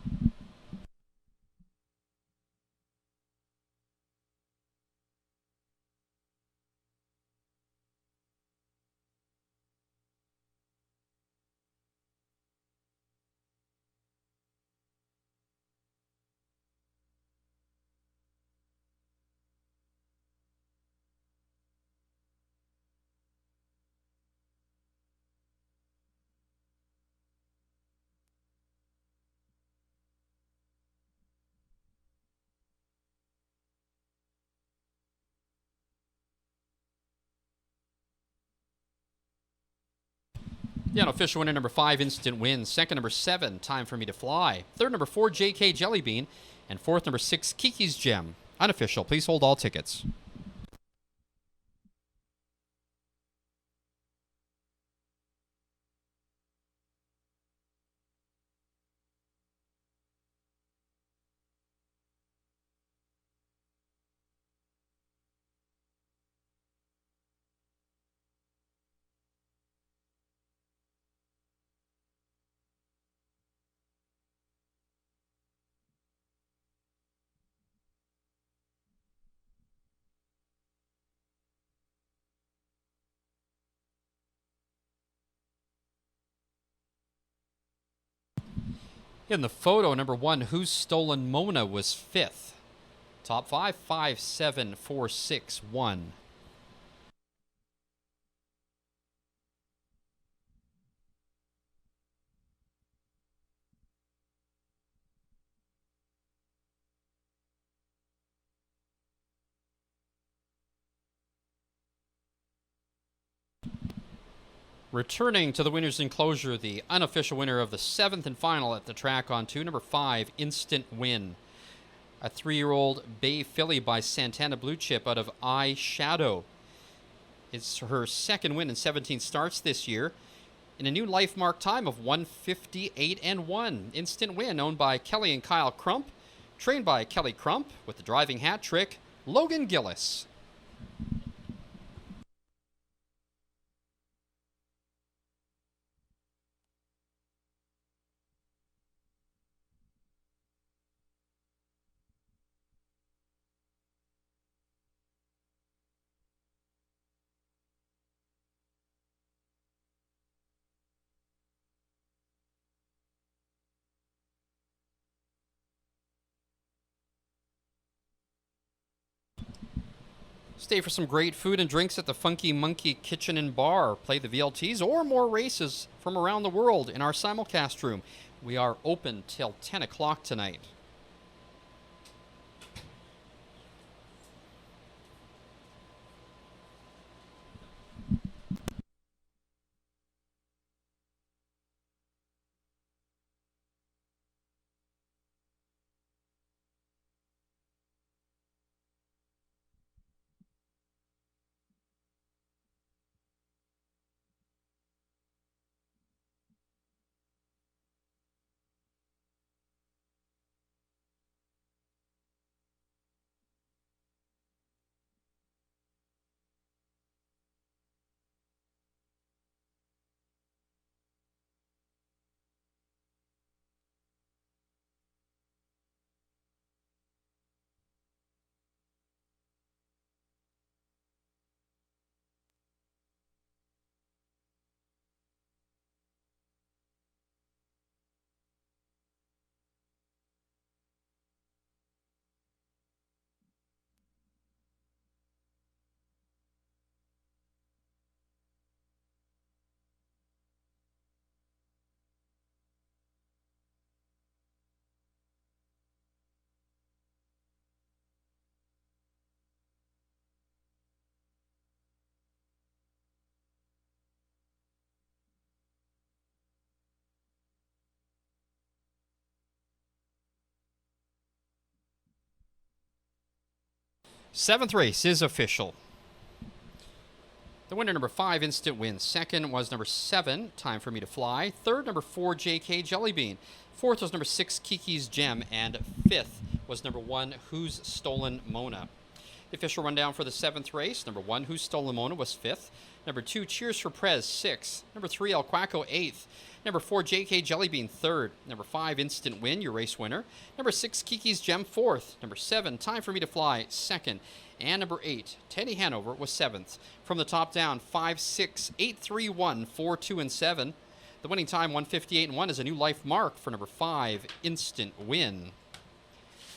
The unofficial winner, number 5, Instant Win. Second, number 7, Time for Me to Fly. Third, number 4, JK Jellybean. And fourth, number 6, Kiki's Gem. Unofficial. Please hold all tickets. In the photo, number 1, Who's Stolen Mona, was 5th. Top 5, 5, 7, 4, 6, 1. Returning to the winner's enclosure, the unofficial winner of the 7th and final at the track on 2, number 5, Instant Win. A 3-year-old Bay filly by Santana Blue Chip out of Eyeshadow. It's her 2nd win in 17 starts this year in a new life mark time of 1:58 and 1. Instant Win, owned by Kelly and Kyle Crump, trained by Kelly Crump with the driving hat trick, Logan Gillis. Stay for some great food and drinks at the Funky Monkey Kitchen and Bar. Play the VLTs or more races from around the world in our simulcast room. We are open till 10 o'clock tonight. Seventh race is official. The winner, number 5, Instant Win. 2nd was number 7, Time for Me to Fly. 3rd, number 4, JK Jellybean. 4th was number 6, Kiki's Gem. And 5th was number 1, Who's Stolen Mona. The official rundown for the 7th race. Number 1, Who's Stolen Mona, was 5th. Number 2, Cheers for Prez, 6th. Number 3, El Quaco, 8th. Number 4, JK Jellybean, 3rd. Number 5, Instant Win, your race winner. Number 6, Kiki's Gem, 4th. Number 7, Time for Me to Fly, 2nd. And number 8, Teddy Hanover, was 7th. From the top down, 5, 6, 8, 3, 1, 4, 2, and 7. The winning time, 1:58 and 1, is a new life mark for number 5, Instant Win.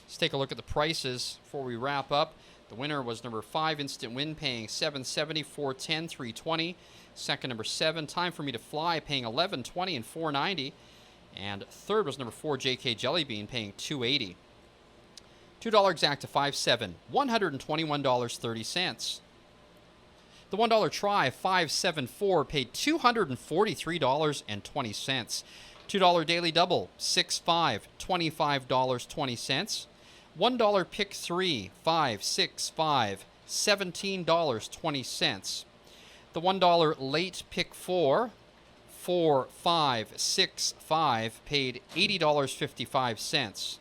Let's take a look at the prices before we wrap up. The winner was number 5, Instant Win, paying $7.70, $4.10, $3.20. Second, number 7, Time for Me to Fly, paying $11.20 and $4.90. And third was number 4, JK Jellybean, paying $2.80. $2 exact to 5-7, $121.30. The $1 try, 574, paid $243.20. $2 daily double, 6-5, $25.20. $1 pick 3, 5, 6, 5, $17.20. The $1 late pick 4, 4, 5, 6, 5, paid $80.55.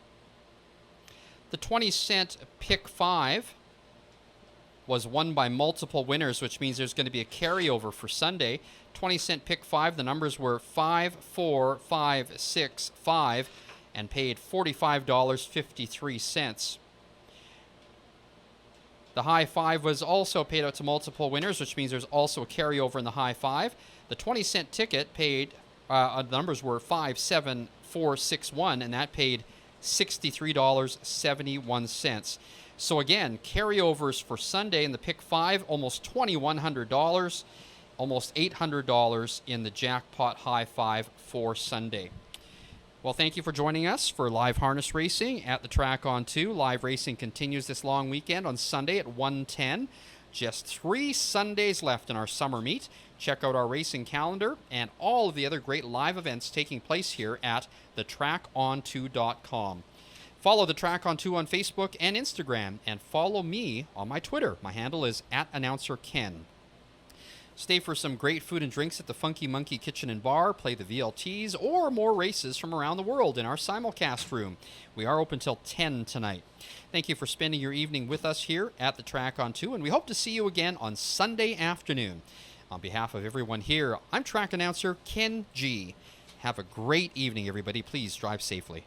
The 20-cent pick 5 was won by multiple winners, which means there's going to be a carryover for Sunday. 20-cent pick 5, the numbers were 5, 4, 5, 6, 5, and paid $45.53. The high 5 was also paid out to multiple winners, which means there's also a carryover in the high 5. The 20-cent ticket paid numbers were 5, 7, 4, 6, 1, and that paid $63.71. So again, carryovers for Sunday in the pick 5, almost $2,100, almost $800 in the jackpot high 5 for Sunday. Well, thank you for joining us for live harness racing at the track on 2. Live racing continues this long weekend on Sunday at 1:10. Just 3 Sundays left in our summer meet. Check out our racing calendar and all of the other great live events taking place here at thetracon2.com. Follow The Track on 2 on Facebook and Instagram, and follow me on my Twitter. My handle is @AnnouncerKen. Stay for some great food and drinks at the Funky Monkey Kitchen and Bar, play the VLTs, or more races from around the world in our simulcast room. We are open till 10 tonight. Thank you for spending your evening with us here at the Track on 2, and we hope to see you again on Sunday afternoon. On behalf of everyone here, I'm track announcer Ken G. Have a great evening, everybody. Please drive safely.